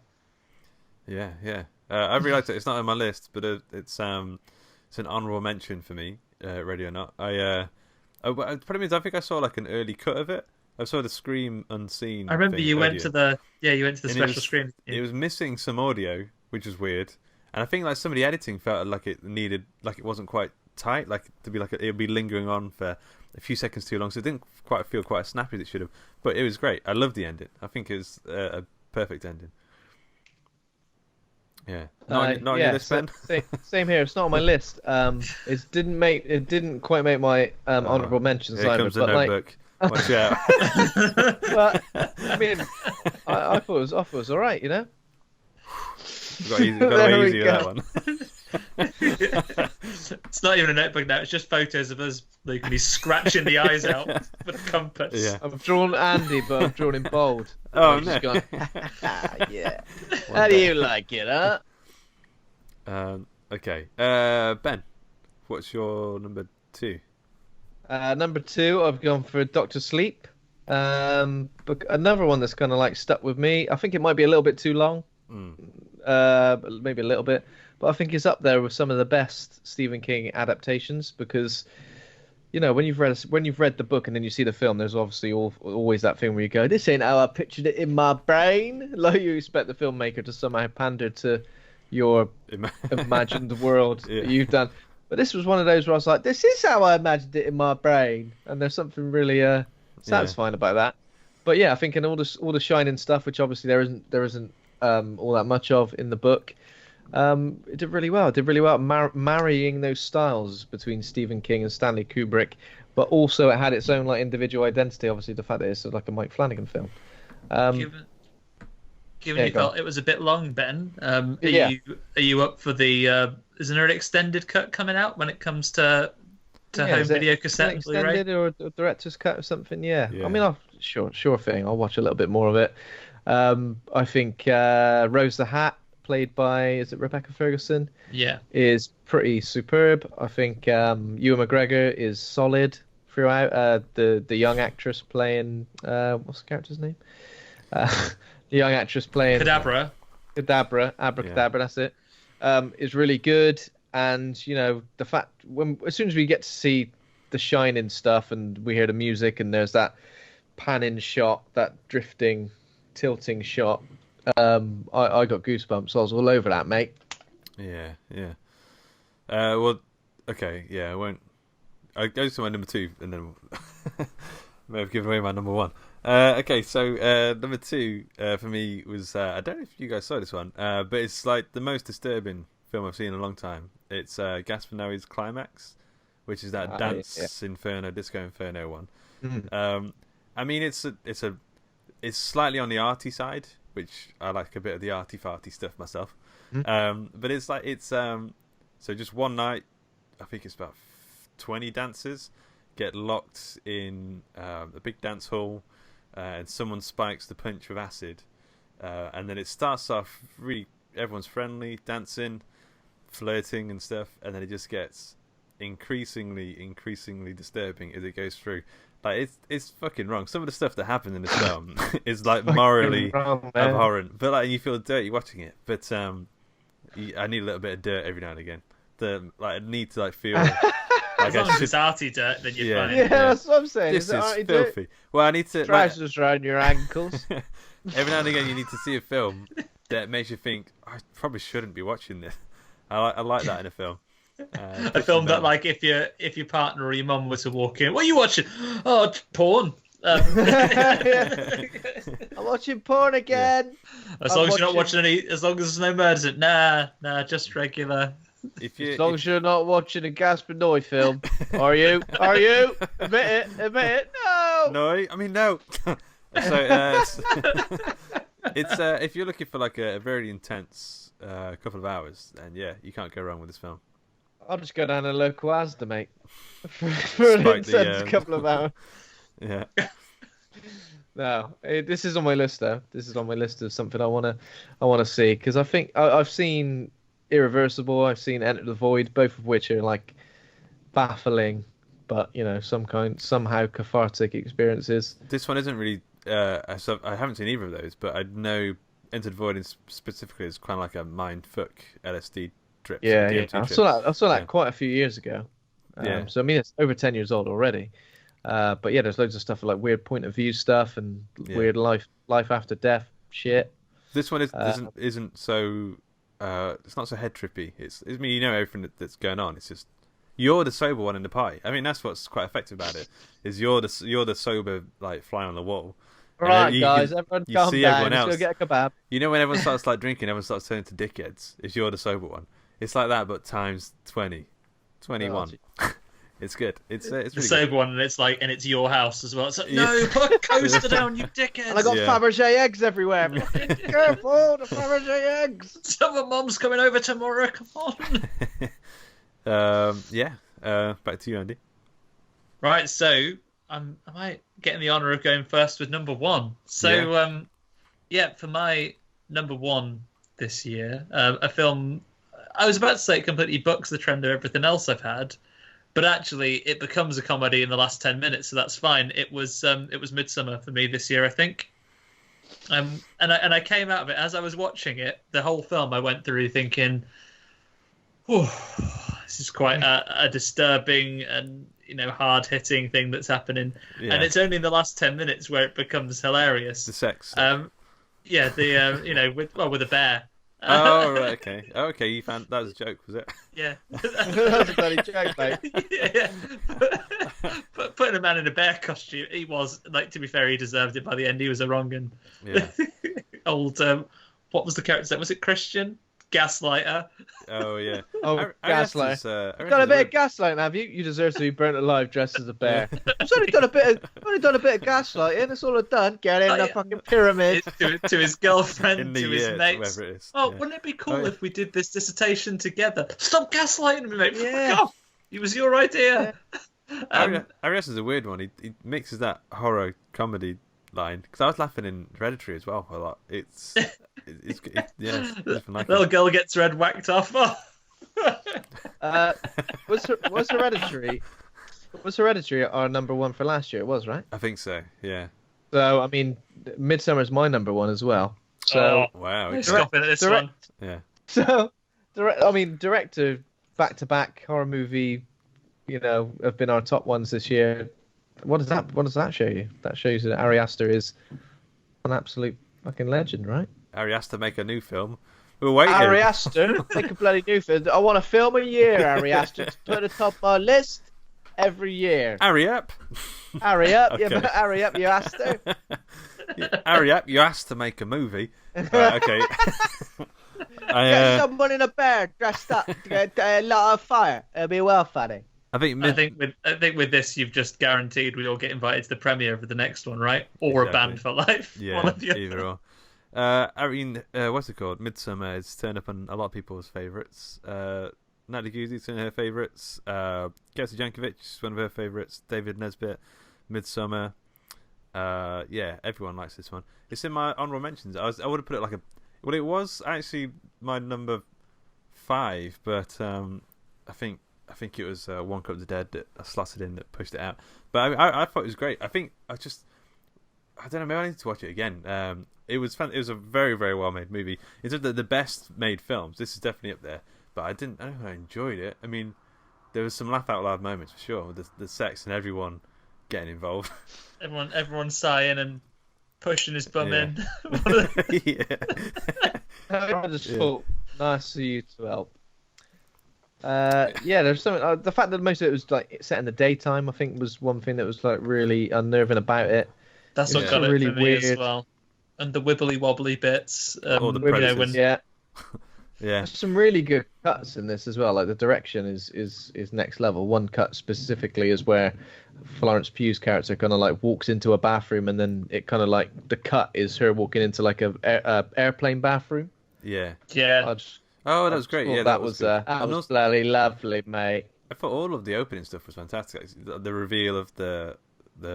Yeah, yeah. I really liked it. It's not on my list, but it's an honourable mention for me. Ready or not, the problem is I think I saw like an early cut of it. I saw the Scream Unseen. I remember you went to the special and screen. It was missing some audio, which is weird. And I think like some of the editing felt like it needed, like it wasn't quite tight, like to be like it would be lingering on for a few seconds too long, so it didn't quite feel quite as snappy as it should have. But it was great. I loved the ending. I think it was a perfect ending. Yeah, not on your list, Ben? Same here. It's not on my list. It didn't quite make my honourable mentions here either. Comes the but notebook. Watch out. But I mean, I thought it was all right, you know. Got away easy with that one. It's not even a notebook now. It's just photos of us, like me scratching the eyes out with a compass. Yeah. I've drawn Andy, but I've drawn him bold. Oh He's no! just gone, yeah. How do you like it, huh? Okay. Ben, what's your number 2? Number 2, I've gone for Doctor Sleep. But another one that's kind of like stuck with me. I think it might be a little bit too long. Maybe a little bit, but I think it's up there with some of the best Stephen King adaptations because, you know, when you've read the book and then you see the film, there's obviously always that thing where you go, "This ain't how I pictured it in my brain." Like you expect the filmmaker to somehow pander to your imagined world that you've done. But this was one of those where I was like, "This is how I imagined it in my brain," and there's something really satisfying about that. But yeah, I think in all the Shining stuff, which obviously there isn't all that much of in the book, it did really well. It did really well marrying those styles between Stephen King and Stanley Kubrick, but also it had its own like individual identity. Obviously, the fact that it's like a Mike Flanagan film. Given you felt it was a bit long, Ben, are you up for the? Isn't there an extended cut coming out when it comes to home video cassette and Blu-ray? Extended or a director's cut or something? Yeah. I mean, sure thing. I'll watch a little bit more of it. I think Rose the Hat, played by, is it Rebecca Ferguson? Yeah. Is pretty superb. I think Ewan McGregor is solid throughout. The young actress playing, what's the character's name? The young actress playing... Abracadabra, that's it. Is really good. And, you know, the fact, as soon as we get to see the Shining stuff and we hear the music and there's that panning shot, that drifting... tilting shot, I got goosebumps. I was all over that, mate. Yeah. Well, okay, yeah, I'll go to my number 2 and then may have given away my number 1. Okay, so number 2 for me was I don't know if you guys saw this one, but it's like the most disturbing film I've seen in a long time. It's Gaspar Noé's Climax, which is that Disco Inferno one. Mm-hmm. I mean, it's slightly on the arty side, which I like a bit of the arty-farty stuff myself. Mm-hmm. But it's so just one night, I think it's about 20 dancers get locked in a big dance hall, and someone spikes the punch with acid, and then it starts off really everyone's friendly, dancing, flirting and stuff, and then it just gets increasingly disturbing as it goes through. Like it's fucking wrong. Some of the stuff that happened in this film is like morally abhorrent, but like you feel dirty watching it. But I need a little bit of dirt every now and again. I need to like feel. As long as it's arty dirt, then you're fine. Yeah, that's what I'm saying. This is filthy. Dirt? Well, I need to trousers around your ankles. Every now and again, you need to see a film that makes you think I probably shouldn't be watching this. I like that in a film. A film that, like, if your partner or your mum were to walk in, what are you watching? Oh, porn. I'm watching porn again. Yeah. As long as you're not watching any, as long as there's no murders. Nah, just regular. As long as you're not watching a Gaspar Noé film, are you? Are you? Admit it. No. No, I mean no. So it's if you're looking for like a very intense couple of hours, then yeah, you can't go wrong with this film. I'll just go down to local Asda, mate, for an intense couple of hours. Yeah. No, this is on my list though. This is on my list of something I wanna see because I think I've seen Irreversible, I've seen Enter the Void, both of which are like baffling, but somehow cathartic experiences. This one isn't really. I haven't seen either of those, but I know Enter the Void specifically is kind of like a mind fuck LSD trip. Yeah, yeah. DMT I trip. saw that Yeah. quite a few years ago. Yeah. So I mean, it's over 10 years old already. But yeah, there's loads of stuff like weird point of view stuff and Yeah. weird life after death shit. This one isn't so. It's not so head trippy. I mean, you know everything that's going on. It's just you're the sober one in the party. I mean, that's what's quite effective about it. Is you're the sober like fly on the wall. All And right, you guys, can- everyone you calm see down. everyone Let's go else. get a kebab. You know when everyone starts like drinking, everyone starts turning to dickheads. If you're the sober one, it's like that, but times 20, 21. It's good. It's The really good. sober one, and it's your house as well. It's like, no, put a coaster down, you dickheads. And I got Yeah. Fabergé eggs everywhere. Careful, the Fabergé eggs. Some mom's coming over tomorrow. Come on. Yeah. Back to you, Andy. Right, so am I getting the honour of going first with number one? So for my number one this year, a film I was about to say it completely bucks the trend of everything else I've had, but actually it becomes a comedy in the last 10 minutes, so that's fine. It was Midsummer for me this year, I think. And I came out of it as I was watching it. The whole film I went through thinking, this is quite a disturbing and hard hitting thing that's happening. Yeah. And it's only in the last 10 minutes where it becomes hilarious. The sex. Yeah, with a bear. Oh, right, okay. Oh, okay, you found that was a joke, was it? Yeah. That's a bloody joke, mate. Yeah. But putting a man in a bear costume, he was, like, to be fair, he deserved it by the end. He was a wrong un. Yeah. Old, what was the character? Was it Christian? Gaslighter. Oh, yeah. Oh, gaslight. Got Got a bit of gaslighting, have you? You deserve to be burnt alive dressed as a bear. I've only done a bit of gaslighting. That's all I've done. Get in the fucking pyramid. To his girlfriend, in the to his year, mates. whatever it is. Oh, Yeah. wouldn't it be cool Oh, yeah. if we did this dissertation together? Stop gaslighting me, mate. Yeah. Fuck off. It was your idea. Arias is a weird one. He mixes that horror comedy line because I was laughing in Hereditary as well a lot. It's yeah. Like Little girl gets red whacked off. Was Hereditary? Was Hereditary our number one for last year? It was, right? I think so. Yeah. So I mean, Midsummer's my number one as well. So Wow. No Okay. stopping at this direct- one. Yeah. director back-to-back horror movie, have been our top ones this year. What does that show you? That shows you that Ari Aster is an absolute fucking legend, right? Ari has to make a new film. We're waiting. Ari Aster, make a bloody new film. I want a film a year, Ari Aster. Just put it atop my list every year. Ari up. Hurry up, Okay. hurry up, you Aster. Ari up. You asked to make a movie. Right, okay. Get someone in a bear dressed up to get a lot of fire. It'll be well funny. I think I think with this, you've just guaranteed we'll get invited to the premiere of the next one, right? Or Exactly. a band for life. One Yeah, of the either other. or. I mean, what's it called? Midsummer has turned up on a lot of people's favourites. Natalie Guzzi's one of her favourites. Kelsey Jankovic is one of her favourites. David Nesbitt, Midsummer. Yeah, everyone likes this one. It's in my honourable mentions. I would have put it like well, it was actually my number 5, but I think it was One Cut of the Dead that I slotted in that pushed it out. But I thought it was great. I don't know. Maybe I need to watch it again. It was fun. It was a very, very well made movie. It's the best made films. This is definitely up there. But I don't know if I enjoyed it. I mean, there was some laugh out loud moments for sure. With the sex and everyone getting involved. Everyone sighing and pushing his bum Yeah. in. Yeah. I just thought, nice of you to help. There's something. The fact that most of it was like set in the daytime, I think, was one thing that was like really unnerving about it. That's what Yeah. got it Really for me as weird. well. And the wibbly wobbly bits. All the you know, predators. when Yeah, Yeah. there's some really good cuts in this as well. Like the direction is next level. One cut specifically is where Florence Pugh's character kind of like walks into a bathroom, and then it kind of like the cut is her walking into like a airplane bathroom. Yeah. yeah, I just Oh, that was great. thought Yeah, that was good. that And was also- bloody lovely, mate. I thought all of the opening stuff was fantastic. The reveal of the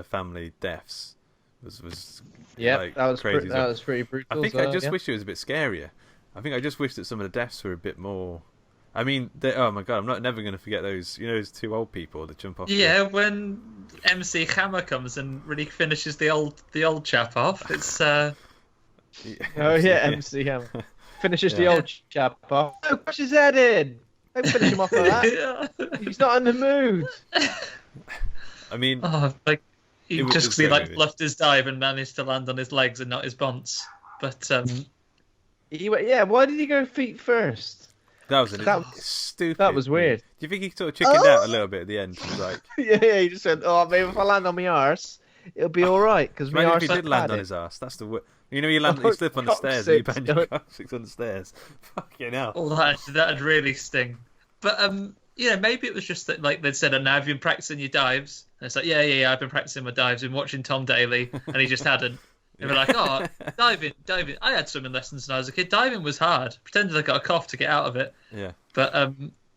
family deaths was Yeah, like, that was crazy. that was pretty brutal. I think as well, I just yeah. wish it was a bit scarier. I think I just wish that some of the deaths were a bit more. I mean, oh my god, I'm never going to forget those. You know, those two old people that jump off. Yeah, when MC Hammer comes and really finishes the old chap off, it's Oh yeah, MC Hammer finishes the old chap off. Oh, push his head in. Don't finish him off like that. He's not in the mood. I mean, like he was just so like moving. bluffed his dive and managed to land on his legs and not his bonds. But He went, yeah. Why did he go feet first? that was That was- stupid. that was weird. Do you think he sort of chickened out a little bit at the end? He was like, Yeah, he just said, "Oh, maybe if I land on my arse, it'll be all right." Because my imagine arse if he did land on padded. his ass. That's the you know, you land, Oh, you slip on the stairs, and you bang your coccyx. coccyx on the stairs. Fucking hell. well, that'd really sting. But maybe it was just that like they'd said, "Oh, now have you been practicing your dives?" And it's like, yeah, I've been practicing my dives, been watching Tom Daly, and he just hadn't. And we're like, "Oh, diving. I had swimming lessons when I was a kid. Diving was hard. Pretended I got a cough to get out of it." Yeah. But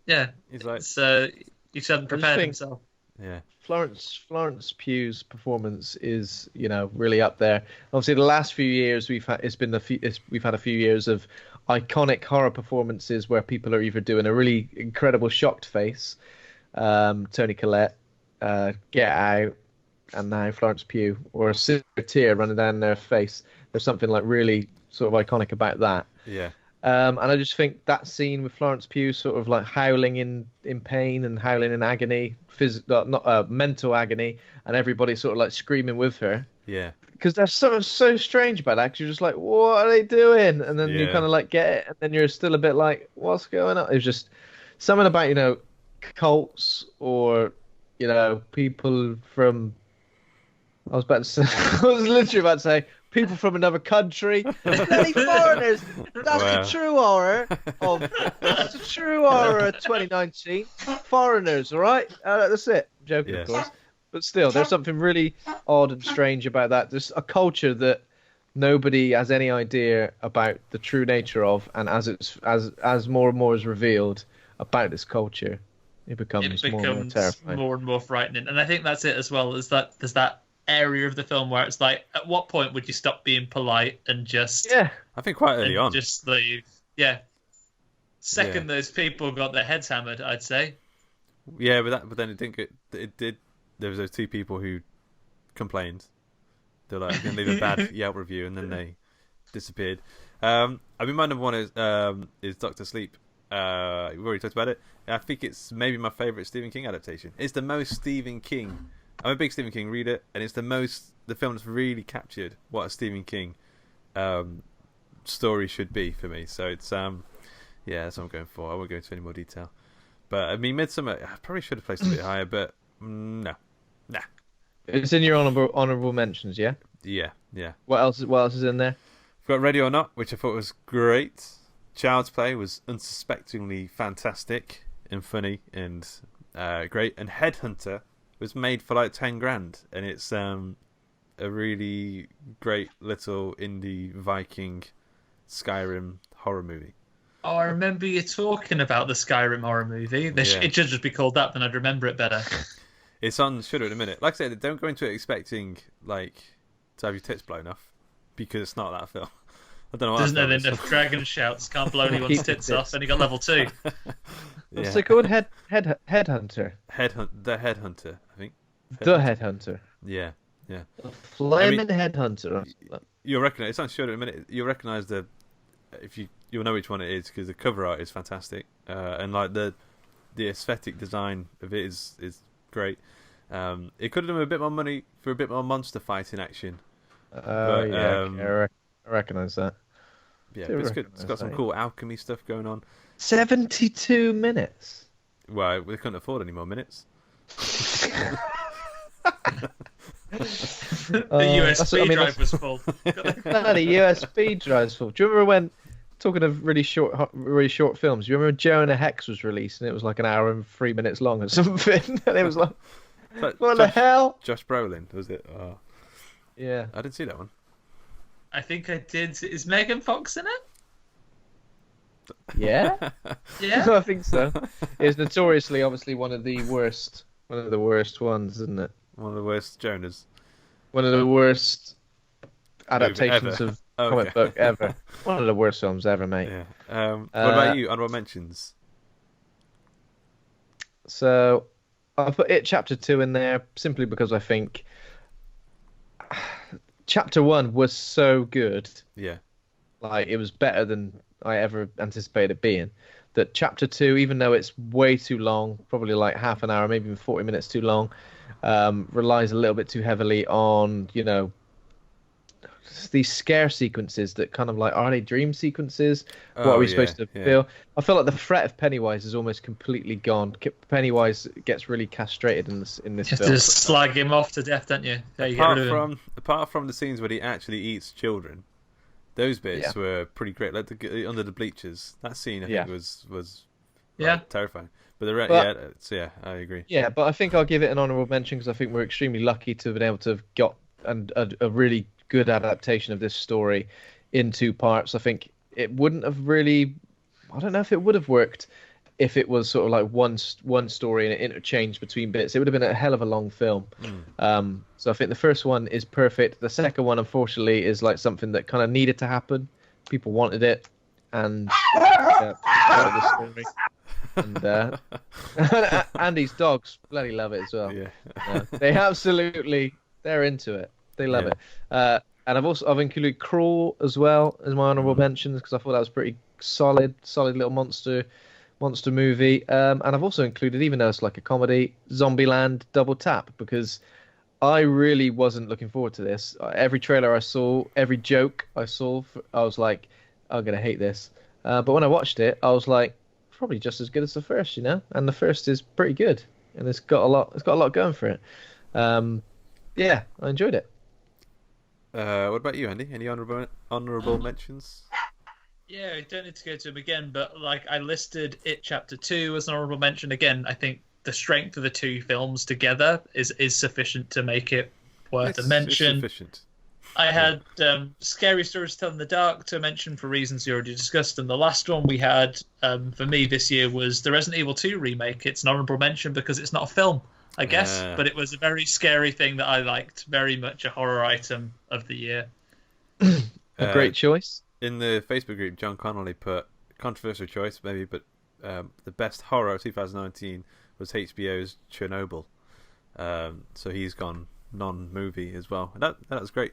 yeah, He's like, it's, he just hadn't prepared think- himself. yeah. Florence Pugh's performance is, really up there. Obviously, the last few years we've had we've had a few years of iconic horror performances where people are either doing a really incredible shocked face, Toni Collette, Get Out, and now Florence Pugh, or a silver tear running down their face. There's something like really sort of iconic about that. Yeah. And I just think that scene with Florence Pugh sort of like howling in pain and howling in agony, mental agony, and everybody sort of like screaming with her. Yeah. Because there's something so strange about that. 'Cause you're just like, what are they doing? And then you Yeah. kind of like get it, and then you're still a bit like, what's going on? It's just something about, cults or, people from. I was literally about to say people from another country. Bloody foreigners. That's Wow. the true horror that's the true horror of 2019. Foreigners, all right? That's it. I'm joking, Yes. of course. But still, there's something really odd and strange about that. There's a culture that nobody has any idea about the true nature of, and as more and more is revealed about this culture, it becomes more and more terrifying. more and more frightening. And I think that's it as well. Is that there's that area of the film where it's like, at what point would you stop being polite and just I think quite early on. just leave? Yeah. Second, those people got their heads hammered, I'd say. Yeah, but then it didn't get. It did. There was those two people who complained. They're like, "I'm gonna leave a bad Yelp review," and then they disappeared. I mean, my number one is Doctor Sleep. We've already talked about it. I think it's maybe my favorite Stephen King adaptation. It's the most Stephen King. I'm a big Stephen King reader, and it's the film that's really captured what a Stephen King story should be for me. So it's that's what I'm going for. I won't go into any more detail. But I mean, Midsummer, I probably should have placed it a bit higher, but no. Nah. It's in your honorable mentions, yeah? Yeah. What else is in there? We've got Ready or Not, which I thought was great. Child's Play was unsuspectingly fantastic and funny and great. And Headhunter was made for like 10 grand, and it's a really great little indie Viking Skyrim horror movie. Oh, I remember you talking about the Skyrim horror movie. It should just be called that, then I'd remember it better. It's on Shudder in a minute. Like I said, don't go into it expecting like to have your tits blown off, because it's not that film. I don't know what Doesn't that have film is. enough dragon shouts, can't blow anyone's Keep tits the off, and he got level 2. What's it called? Headhunter. The Headhunter, I think. The Headhunter. Yeah. Flaming Headhunter. You'll recognize it's on Shudder in a minute. You'll recognize you'll know which one it is, because the cover art is fantastic, and like the aesthetic design of it is great. It could have done a bit more money for a bit more monster fighting action. I recognize that. Yeah, Do but it's good. It's recognise got some that. cool alchemy stuff going on. 72 minutes. Well, we couldn't afford any more minutes. The That's USB what I mean, drive was full. Bloody USB drives full. Do you remember when, talking of really short films, do you remember Jonah Hex was released and it was like an hour and 3 minutes long or something? And it was like, But what the hell? Josh Brolin, was it? Oh, Yeah. I didn't see that one. I think I did. Is Megan Fox in it? Yeah? Yeah. I think so. It's notoriously, obviously, one of the worst ones, isn't it? One of the worst Jonas. One of the worst adaptations Ever. of Oh, comic okay. book ever. One of the worst films ever, mate. Yeah. What about you? Honorable mentions. So I put It Chapter 2 in there simply because I think Chapter 1 was so good. Yeah. Like, it was better than I ever anticipated it being. That Chapter 2, even though it's way too long, probably like half an hour, maybe even 40 minutes too long, relies a little bit too heavily on, these scare sequences that kind of like, are they dream sequences? What are Oh we yeah. supposed to Yeah. feel? I feel like the threat of Pennywise is almost completely gone. Pennywise gets really castrated in this You have film. to just slag him off to death, don't you? Yeah, you get rid of him. Apart from the scenes where he actually eats children, those bits Yeah. were pretty great. Like under the bleachers, that scene I think was Yeah. terrifying. But I agree. Yeah, but I think I'll give it an honourable mention because I think we're extremely lucky to have been able to have got a really good adaptation of this story in two parts. I think it wouldn't have really. I don't know if it would have worked if it was sort of like one story and it interchanged between bits. It would have been a hell of a long film. So I think the first one is perfect. The second one, unfortunately, is like something that kind of needed to happen. People wanted it, and wanted the story. And Andy's dogs bloody love it as well. Yeah. They're into it. They love it. And I've included Crawl as well as my honourable mentions because I thought that was pretty solid little monster movie. And I've also included, even though it's like a comedy, Zombieland Double Tap because I really wasn't looking forward to this. Every trailer I saw, every joke I saw, I was like, I'm gonna hate this. But when I watched it, I was like, probably just as good as the first, and the first is pretty good, and it's got a lot going for it. Yeah, I enjoyed it. What about you, Andy? Any honourable mentions? Yeah, I don't need to go to him again, but like I listed It Chapter 2 as an honourable mention. Again, I think the strength of the two films together is sufficient to make it worth a mention. It's sufficient. I had Scary Stories to Tell in the Dark to mention for reasons you already discussed, and the last one we had for me this year was the Resident Evil 2 remake. It's an honourable mention because it's not a film, I guess, but it was a very scary thing that I liked, very much a horror item of the year. A great choice. In the Facebook group, John Connolly put, controversial choice maybe, but the best horror of 2019 was HBO's Chernobyl. So he's gone non-movie as well. And that was great.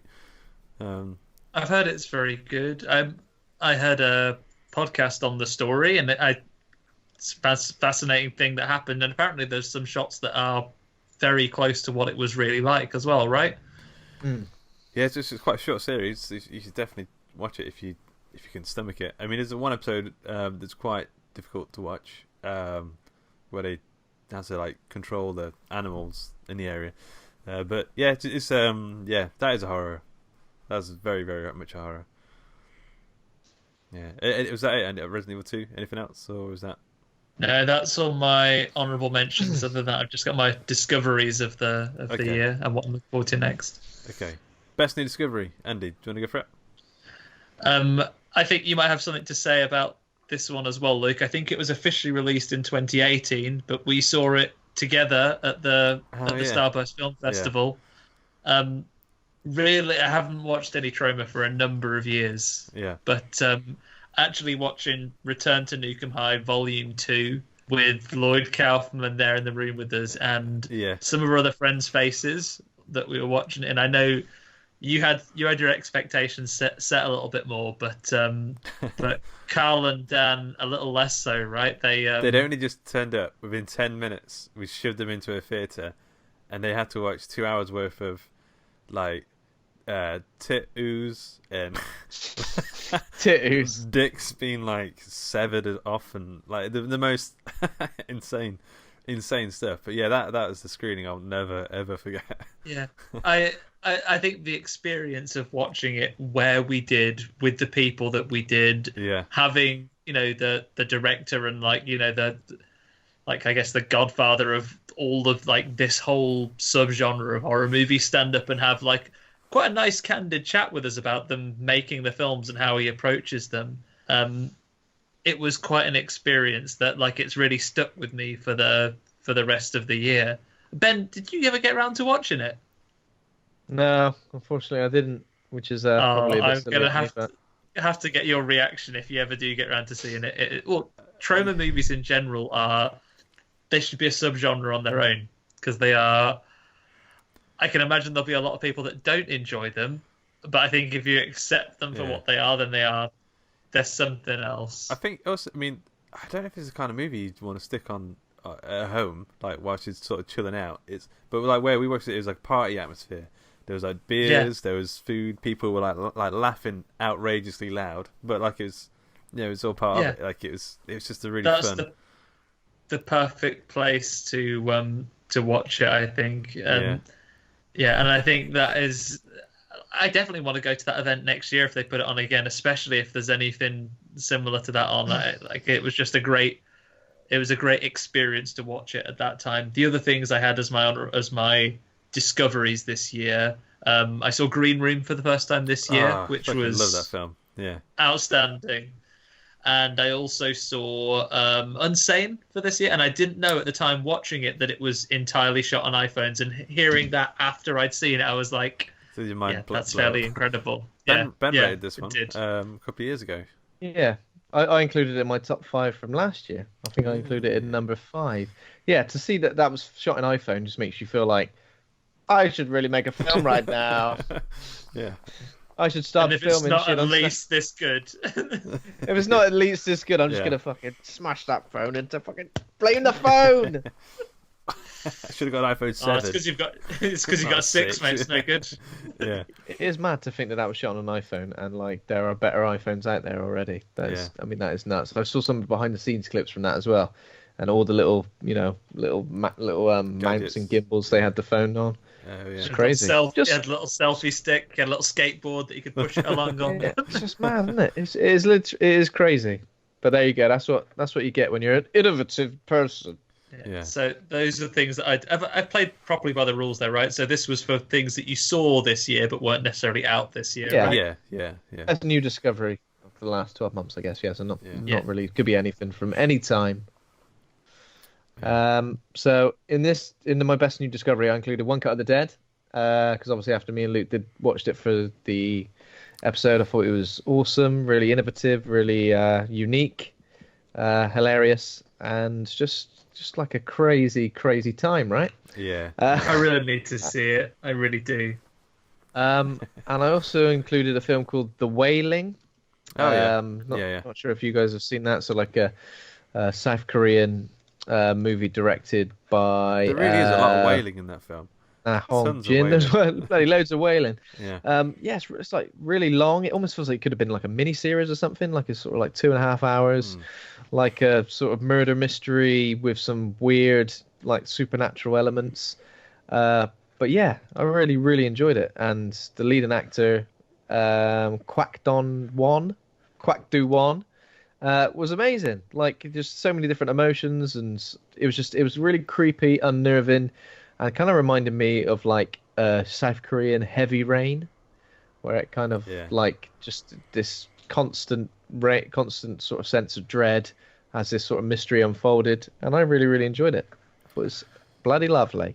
I've heard it's very good. I heard a podcast on the story, and it's a fascinating thing that happened. And apparently, there's some shots that are very close to what it was really like as well, right? Yeah, it's quite a short series. You should definitely watch it if you can stomach it. I mean, there's one episode that's quite difficult to watch, where they have to like control the animals in the area. But yeah, that is a horror. That's very, very much a horror. Yeah, was that it? And Resident Evil 2? Anything else, or was that? No, that's all my honourable mentions. Other than that, I've just got my discoveries of the year and what I'm looking forward to next. Okay, best new discovery, Andy. Do you want to go for it? I think you might have something to say about this one as well, Luke. I think it was officially released in 2018, but we saw it together at the Starburst Film Festival. Yeah. Really, I haven't watched any Troma for a number of years. Yeah. But actually watching Return to Nukem High Volume 2 with Lloyd Kaufman there in the room with us and some of our other friends' faces that we were watching. And I know you had your expectations set a little bit more, but Carl and Dan a little less so, right? They'd only just turned up within 10 minutes. We shoved them into a theatre, and they had to watch 2 hours worth of like tit ooze and tit ooze, dicks being like severed off, and like the most insane stuff. But yeah, that was the screening I'll never ever forget. Yeah, I think the experience of watching it where we did with the people that we did, having the director and I guess the godfather of all of like this whole subgenre of horror movie stand up and have like quite a nice candid chat with us about them making the films and how he approaches them. It was quite an experience that like it's really stuck with me for the rest of the year. Ben, did you ever get around to watching it? No, unfortunately, I didn't, which is Oh, probably a bit I'm silly gonna of me. But have to get your reaction if you ever do get around to seeing it. Well, trauma movies in general are they should be a subgenre on their own because they are. I can imagine there'll be a lot of people that don't enjoy them, but I think if you accept them for Yeah. what they are, then they are. There's something I else. think also, I mean, I don't know if it's the kind of movie you'd want to stick on at home, like while she's sort of chilling out. But like where we watched it, it was like party atmosphere. There was like Yeah, beers, there was food. People were like laughing outrageously loud, but like it was, it was all part of yeah. it. Like it was just a really That's fun. the perfect place to watch it, I think. Yeah, Yeah, and I think that is. I definitely want to go to that event next year if they put it on again, especially if there's anything similar to that on. Like it was just it was a great experience to watch it at that time. The other things I had as my discoveries this year, I saw Green Room for the first time this year, ah, which fucking love that was film. Yeah, outstanding. And I also saw Unsane for this year, and I didn't know at the time watching it that it was entirely shot on iPhones. And hearing that after I'd seen it, I was like, so your "Yeah, mind that's blow fairly up. incredible." Yeah, Ben yeah, rated this it one did. a couple of years ago. yeah, I included it in my top five from last year. I think I included it in Yeah. number five. Yeah, to see that that was shot in iPhone just makes you feel like I should really make a film right now. Yeah. I should And start if it's filming not shit at on. least this good, If it's not at least this good, I'm just Yeah. gonna fucking smash that phone into fucking blame the phone. I should have got an iPhone oh, 7. it's because you've got Not six, 6. mate. It's no good. Yeah. It is mad to think that that was shot on an iPhone, and like there are better iPhones out there already. That is, I mean, that is nuts. I saw some behind the scenes clips from that as well, and all the little, little mounts and Gadgets. gimbals they had the phone on. Oh, It's yeah. crazy. You had a little selfie stick, you had a little skateboard that you could push it along on. Yeah, it's just mad, isn't it? It is crazy. But there you go. That's what you get when you're an innovative person. Yeah. So those are things that I played properly by the rules there, right? So this was for things that you saw this year but weren't necessarily out this year, Yeah. right? Yeah. That's a new discovery of the last 12 months, I guess. Yes, and not Yeah. Yeah. really. Could be anything from any time. So in my best new discovery, I included One Cut of the Dead, because obviously after me and Luke watched it for the episode, I thought it was awesome, really innovative, really unique, hilarious, and just like a crazy, crazy time, right? Yeah. I really need to see it. I really do. And I also included a film called The Wailing. Oh, yeah. Not sure if you guys have seen that. So like a South Korean movie directed by There really is a lot of wailing in that film. Hong Tons of Jin. There's wailing. bloody loads of wailing. Yeah. Yeah, it's like really long. It almost feels like it could have been like a mini series or something, like a sort of like 2.5 hours, like a sort of murder mystery with some weird like supernatural elements. But yeah, I really, really enjoyed it. And the leading actor, Kwak Do Won, was amazing. Like just so many different emotions, and it was really creepy, unnerving, and kind of reminded me of like South Korean Heavy Rain, where it kind of Yeah. like just this constant sort of sense of dread as this sort of mystery unfolded, and I really, really enjoyed it. It was bloody lovely.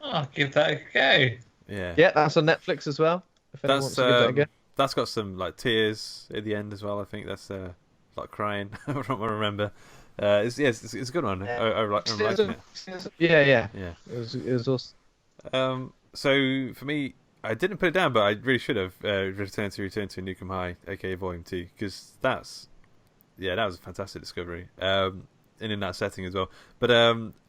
I'll give that a go. Yeah. Yeah, that's on Netflix as well. If anyone wants That's to give that a go. that's got some like tears at the end as well. I think that's like crying from what I remember. It's a good one. I'm liking it. Yeah, yeah. Yeah. It was awesome. So for me, I didn't put it down, but I really should have Return to Nukem High, aka Volume 2, because that was a fantastic discovery. And in that setting as well. But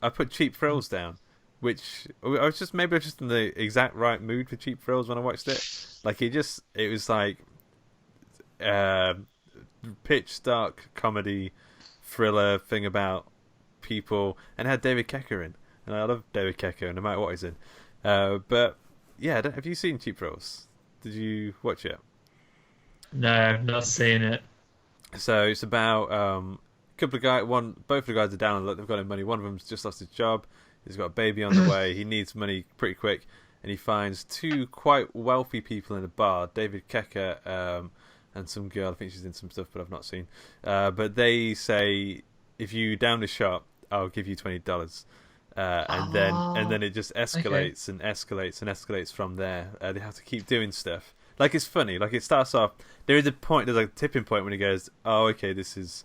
I put Cheap Thrills down, which I was just in the exact right mood for Cheap Thrills when I watched it. Like it was like pitch dark comedy thriller thing about people, and it had David Koechner in, and I love David Koechner no matter what he's in. But yeah, have you seen Cheap Thrills? Did you watch it? No, I've not seen it. So it's about a couple of guys. Both of the guys are down on luck. They've got no money. One of them's just lost his job. He's got a baby on the way. He needs money pretty quick, and he finds two quite wealthy people in a bar. David Koechner and some girl. I think she's in some stuff, but I've not seen. But they say, if you down the shop, I'll give you $20. and then it just escalates and escalates and escalates from there. They have to keep doing stuff. Like, it's funny. Like, it starts off. There's a tipping point when he goes, "Oh, okay, this is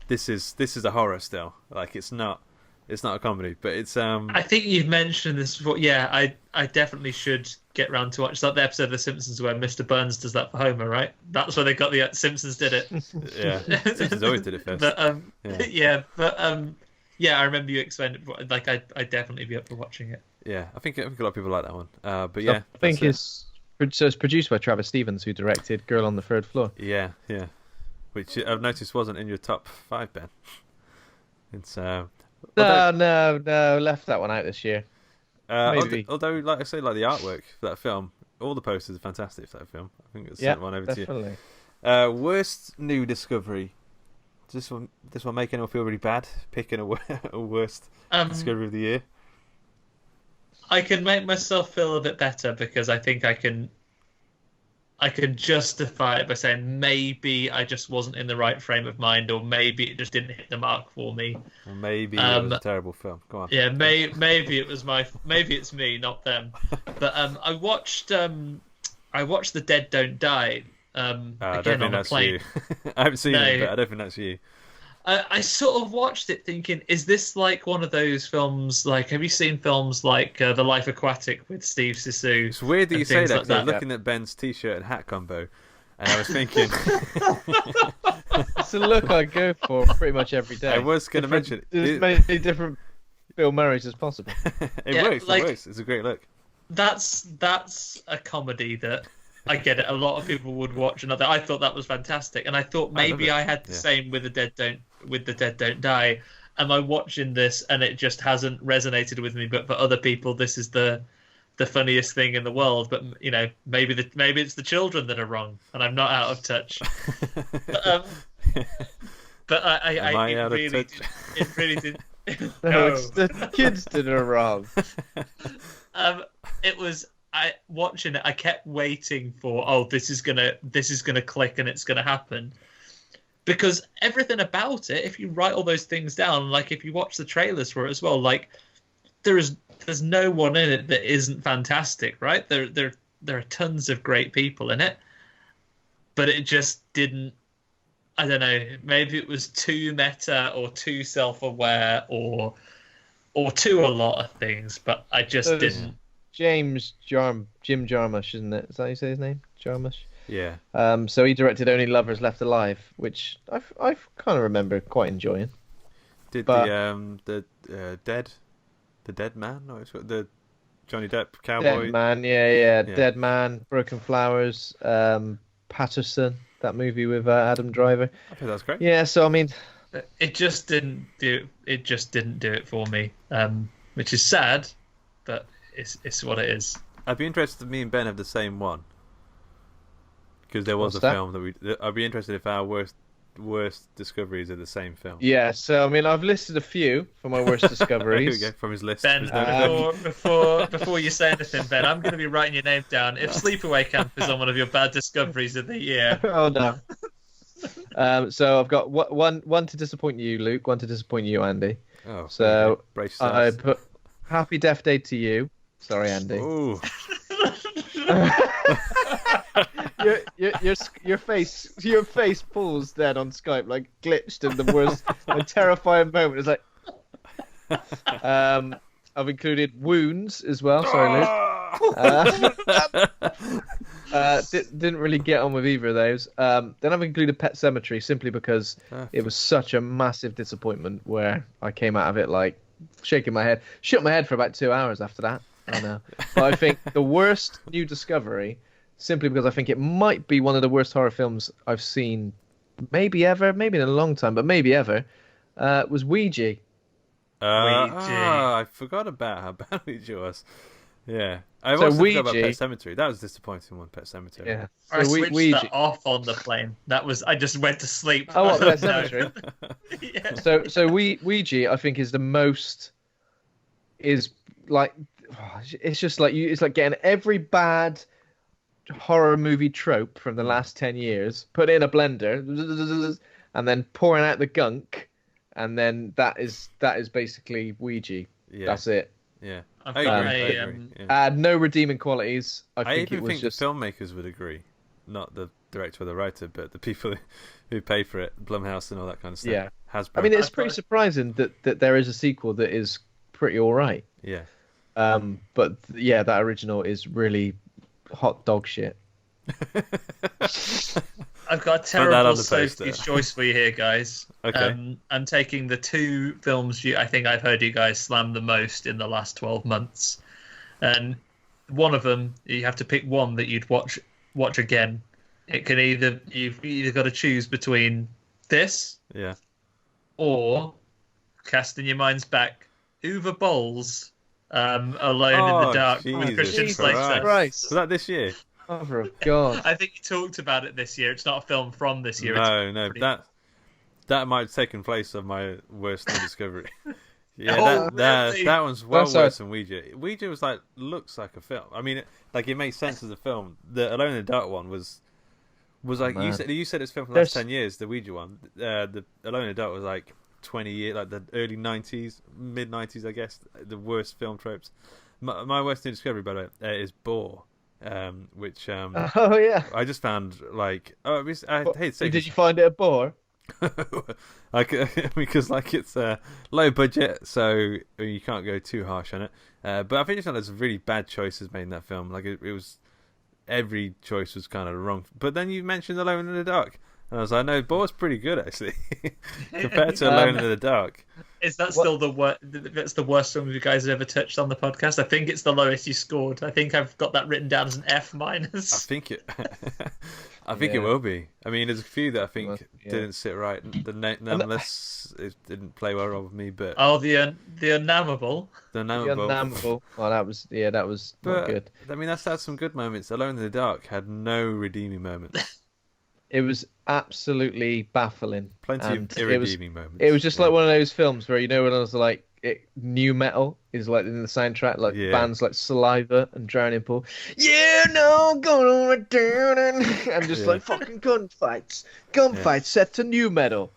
a horror still. Like, it's not a comedy, but it's I think you've mentioned this before. Yeah, I definitely should get round to watch that. The episode of The Simpsons where Mr. Burns does that for Homer, right? That's where they got the Simpsons did it. Yeah, Simpsons always did it first. But I remember you explained it before. Like, I'd definitely be up for watching it. Yeah, I think a lot of people like that one. But yeah, I think it's produced by Travis Stevens, who directed Girl on the Third Floor. Yeah, which I've noticed wasn't in your top 5, Ben. It's No, left that one out this year. Maybe. Although, like I say, like the artwork for that film, all the posters are fantastic for that film. I think it's sent one over definitely. to you. Worst new discovery. Does this one make anyone feel really bad? Picking a worst discovery of the year. I can make myself feel a bit better because I think I can justify it by saying maybe I just wasn't in the right frame of mind, or maybe it just didn't hit the mark for me. Or maybe it was a terrible film. Go on. Yeah, maybe it was maybe it's me, not them. But I watched The Dead Don't Die. Again on a plane. I haven't seen it, but I don't think that's you. I sort of watched it thinking, is this like one of those films? Like, have you seen films like The Life Aquatic with Steve Zissou? It's weird that you say that, like because I was looking at Ben's t-shirt and hat combo, and I was thinking... It's a look I go for pretty much every day. I was going to mention... As many different Bill Murrays as possible. It works. It's a great look. That's a comedy that... I get it. A lot of people would watch another. I thought that was fantastic, and I thought maybe I had the same with The Dead Don't Die. Am I watching this and it just hasn't resonated with me? But for other people, this is the funniest thing in the world. But maybe it's the children that are wrong, and I'm not out of touch. But it really did. No, it's the kids that are wrong. It was. Watching it, I kept waiting for this is gonna click and it's gonna happen, because everything about it, if you write all those things down, like if you watch the trailers for it as well, like there's no one in it that isn't fantastic, right? There are tons of great people in it, but it just didn't. I don't know. Maybe it was too meta or too self-aware or too a lot of things, but I just didn't. Jim Jarmusch, isn't it? Is that how you say his name? Jarmusch? Yeah. So he directed Only Lovers Left Alive, which I kind of remember quite enjoying. Did the Dead Man? No, it's the Johnny Depp cowboy. Dead Man, yeah. Dead Man, Broken Flowers, Patterson, that movie with Adam Driver. I think that's great. Yeah, so I mean, it just didn't do it for me, which is sad, but. It's what it is. I'd be interested if me and Ben have the same one, because there was film that I'd be interested if our worst discoveries are the same film. Yeah, so I mean, I've listed a few for my worst discoveries. Here we go, from his list. Ben, before you say anything, Ben, I'm going to be writing your name down. If Sleepaway Camp is on one of your bad discoveries of the year. Oh no. So I've got one to disappoint you, Luke. One to disappoint you, Andy. Oh, so brace I put Happy Death Day to You. Sorry, Andy. Ooh. your face pulls then on Skype, like glitched in the worst and terrifying moment. It's like I've included Wounds as well. Sorry, Luke. Didn't really get on with either of those. Then I've included Pet Sematary simply because it was such a massive disappointment where I came out of it like shaking my head, shook my head for about 2 hours after that. I know. But I think the worst new discovery, simply because I think it might be one of the worst horror films I've seen, maybe ever, maybe in a long time, but maybe ever, was Ouija. I forgot about how bad Ouija was. Yeah. I also forgot about Pet Sematary. That was a disappointing one, Pet Sematary. Yeah. So I switched that off on the plane. I just went to sleep. Oh, what, Pet Sematary? Yeah. So Ouija, I think, is the most, is like, it's just like it's like getting every bad horror movie trope from the last 10 years, put it in a blender, and then pouring out the gunk, and then that is basically Ouija. Yeah. That's it. Yeah. I've I got agree. a, I agree. Yeah. No redeeming qualities. I I think even it was think just the filmmakers would agree, not the director or the writer, but the people who pay for it, Blumhouse and all that kind of stuff. yeah. Hasbro. I mean, it's I've pretty got- surprising that there is a sequel that is pretty all right. Yeah. But yeah, that original is really hot dog shit. I've got a that terrible on the poster. Sophie's choice for you here, guys. Okay. I'm taking the two films I think I've heard you guys slam the most in the last 12 months. And one of them, you have to pick one that you'd watch again. It can you've either got to choose between this Yeah. or, casting your minds back, Uwe Boll's Alone in the Dark with Jesus Christian Jesus Slater. Christ. Was that this year? Mother of God. I think you talked about it this year. It's not a film from this year. No, Pretty- that might have taken place on my worst new discovery. Yeah, Oh, that really? that one's well That's worse than Ouija. Ouija was looks like a film. I mean, it makes sense as a film. The Alone in the Dark one was like man. you said it's film from the last There's- 10 years. The Ouija one, the Alone in the Dark was like 20 years, like the early 90s, mid 90s, I guess. The worst film tropes. My worst new discovery, by the way, is Bore, which Oh yeah. I just found like I hate to say Did you find it a bore? because it's low budget, so you can't go too harsh on it. But I think there's really bad choices made in that film. Like it was, every choice was kind of wrong. But then you mentioned Alone in the Dark, and I was like, no, Bore's pretty good actually compared to Alone in the Dark. Is that still the worst? That's the worst film you guys have ever touched on the podcast. I think it's the lowest you scored. I think I've got that written down as an F minus. I think it. I think it Yeah. will be. I mean, there's a few that I think Well, yeah. didn't sit right. The Nameless, it didn't play well with me, but Oh, the Unnameable. the The Nameless. Unnameable. Well, that was not But good. I mean, that's had some good moments. Alone in the Dark had no redeeming moments. It was absolutely baffling. Plenty And of irredeeming moments. It was just Yeah. like one of those films where when I was like, new metal is like in the soundtrack, like Yeah. bands like Saliva and Drowning Pool. Yeah, no, going return and just Yeah. like fucking gunfights set to new metal.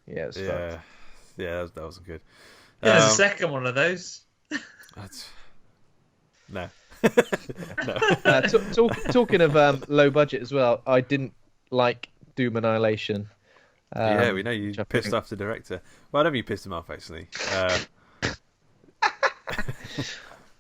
Yeah, it's Yeah, yeah, that wasn't good. Yeah, there's a Um, second one of those. that's... No. Talking of low budget as well, I didn't like Doom Annihilation. Yeah, we know you which I pissed think- off the director. Well, I don't mean you pissed him off, actually.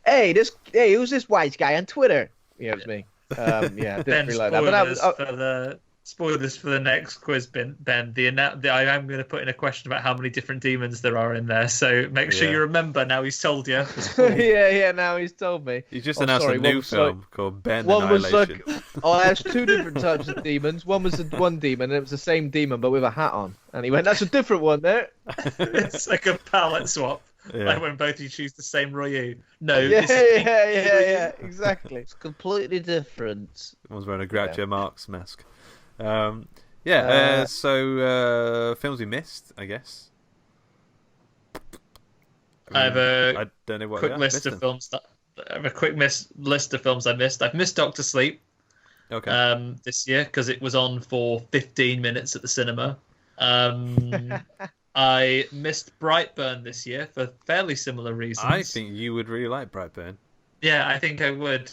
Hey, who's this white guy on Twitter? Yeah, it was me. Yeah, I didn't Ben, really like that. But that was, spoilers for the next quiz, Ben. I am going to put in a question about how many different demons there are in there. So make sure Yeah. you remember. Now he's told you. yeah. Now he's told me. You just Oh, announced sorry, a one new was film called Ben One was Annihilation. like, oh, there's two different types of demons. One was one demon, and it was the same demon but with a hat on. And he went, "That's a different one there." It's like a palette swap. Yeah. Like when both you choose the same Ryu. No, Yeah, this is yeah, exactly. It's completely different. One's wearing a Groucho Yeah. Marx mask. So films we missed, I guess. I have a I don't know what quick yeah, list missed of them. films. I have a quick list of films I missed. I've missed Doctor Sleep Okay. this year because it was on for 15 minutes at the cinema. I missed Brightburn this year for fairly similar reasons. I think you would really like Brightburn. Yeah, I think I would.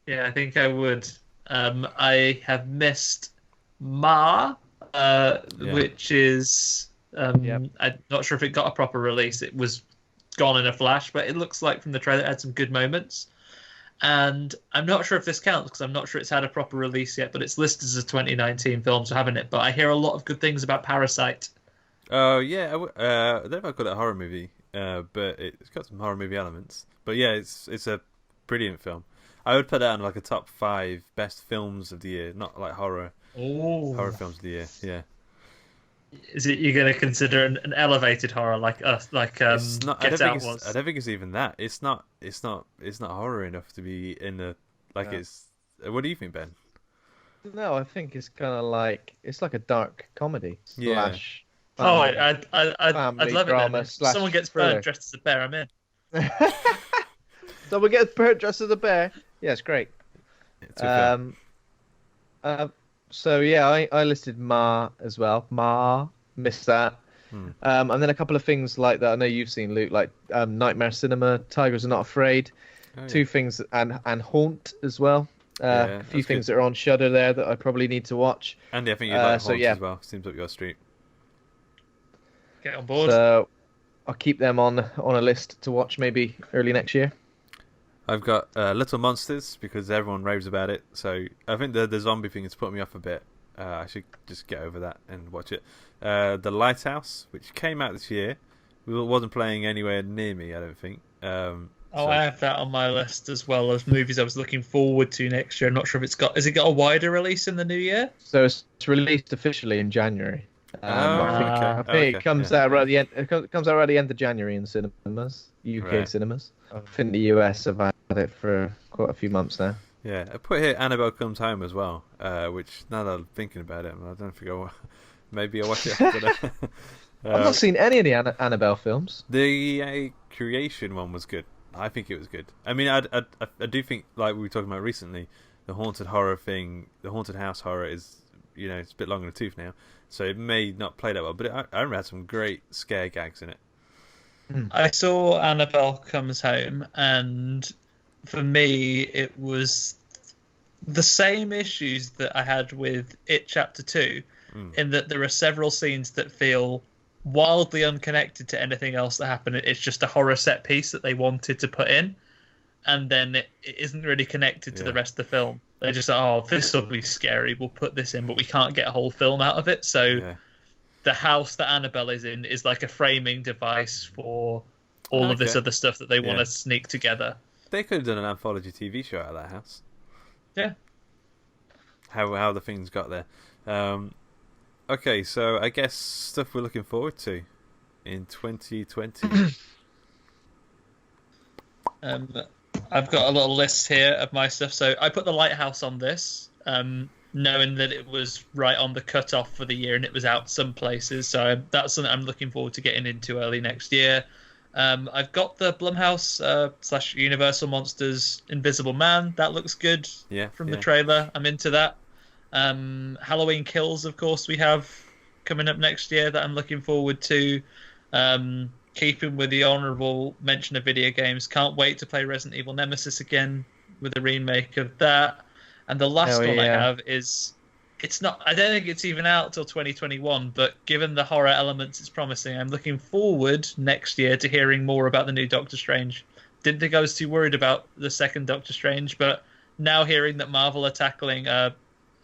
Yeah, I think I would. I have missed Ma, which is Yep. I'm not sure if it got a proper release. It was gone in a flash, but it looks like from the trailer it had some good moments. And I'm not sure if this counts because I'm not sure it's had a proper release yet, but it's listed as a 2019 film, so haven't it? But I hear a lot of good things about Parasite. Oh yeah, I don't know if I call it a horror movie, but it's got some horror movie elements. But yeah, it's a brilliant film. I would put that on like a top 5 best films of the year, not like horror films of the year. Yeah, Is it you're going to consider an elevated horror like us, like it's not. Get Out was? I don't think it's even that. It's not horror enough to be in the like. No. It's. What do you think, Ben? No, I think it's kind of like it's like a dark comedy slash. Oh, I'd family love it. drama Then. slash Someone gets thriller. burned dressed as a bear. I'm in. So we get Bert dressed as a bear. Yeah, it's great. It's a film. So yeah, I listed Ma as well. Ma, missed that. And then a couple of things like that I know you've seen, Luke, like Nightmare Cinema, Tigers Are Not Afraid, two things, and Haunt as well. A few things that are on Shudder there that I probably need to watch. Andy, I think you'd like Haunt as well. Seems up your street. Get on board. So I'll keep them on a list to watch maybe early next year. I've got Little Monsters because everyone raves about it. So I think the zombie thing has put me off a bit. I should just get over that and watch it. The Lighthouse, which came out this year, wasn't playing anywhere near me, I don't think. I have that on my list as well as movies I was looking forward to next year. I'm not sure if has it got a wider release in the new year? So it's released officially in January. I think it comes out right at the end. It comes out right at the end of January in cinemas, UK cinemas. I think the US have had it for quite a few months now. Yeah, I put here Annabelle Comes Home as well, which now that I'm thinking about it, I don't think maybe I'll watch it after that. I've not seen any of the Annabelle films. The Creation one was good. I think it was good. I mean, I do think, like we were talking about recently, the haunted horror thing, the haunted house horror is, it's a bit long in the tooth now, so it may not play that well. But I remember it had some great scare gags in it. I saw Annabelle Comes Home, and for me, it was the same issues that I had with It Chapter 2, in that there are several scenes that feel wildly unconnected to anything else that happened. It's just a horror set piece that they wanted to put in, and then it isn't really connected to the rest of the film. They're just this will be scary, we'll put this in, but we can't get a whole film out of it. So the house that Annabelle is in is like a framing device for all of this other stuff that they want to sneak together. They could have done an anthology TV show out of that house. Yeah. How the things got there. Okay, so I guess stuff we're looking forward to in 2020. I've got a little list here of my stuff. So I put The Lighthouse on this, knowing that it was right on the cutoff for the year and it was out some places. So that's something I'm looking forward to getting into early next year. I've got the Blumhouse / Universal Monsters Invisible Man. That looks good from the trailer. I'm into that. Halloween Kills, of course, we have coming up next year that I'm looking forward to. Keeping with the honourable mention of video games, can't wait to play Resident Evil Nemesis again with a remake of that. And the last one I have is, I don't think it's even out till 2021, but given the horror elements it's promising, I'm looking forward next year to hearing more about the new Doctor Strange. Didn't think I was too worried about the second Doctor Strange, but now hearing that Marvel are tackling a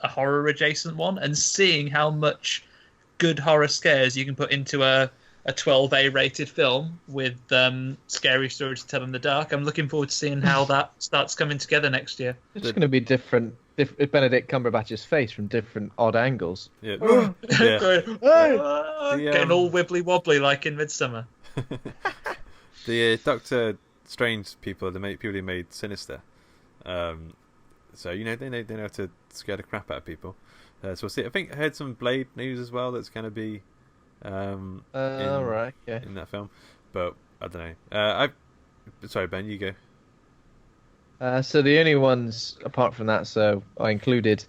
horror adjacent one and seeing how much good horror scares you can put into a 12A rated film with scary stories to tell in the dark. I'm looking forward to seeing how that starts coming together next year. It's going to be different. Benedict Cumberbatch's face from different odd angles. Yeah. Getting all wibbly wobbly like in Midsummer. The Doctor Strange people, the people who made Sinister. So they know how to scare the crap out of people. So we'll see. I think I heard some Blade news as well. That's going to be in that film, but I don't know. Sorry, Ben, you go. So the only ones apart from that, so I included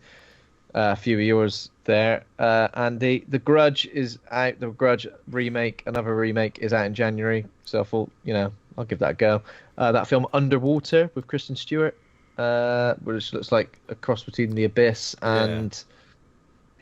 a few of yours there, and the Grudge is out. The Grudge remake, another remake, is out in January. So I thought, I'll give that a go. That film Underwater with Kristen Stewart, which looks like a cross between The Abyss and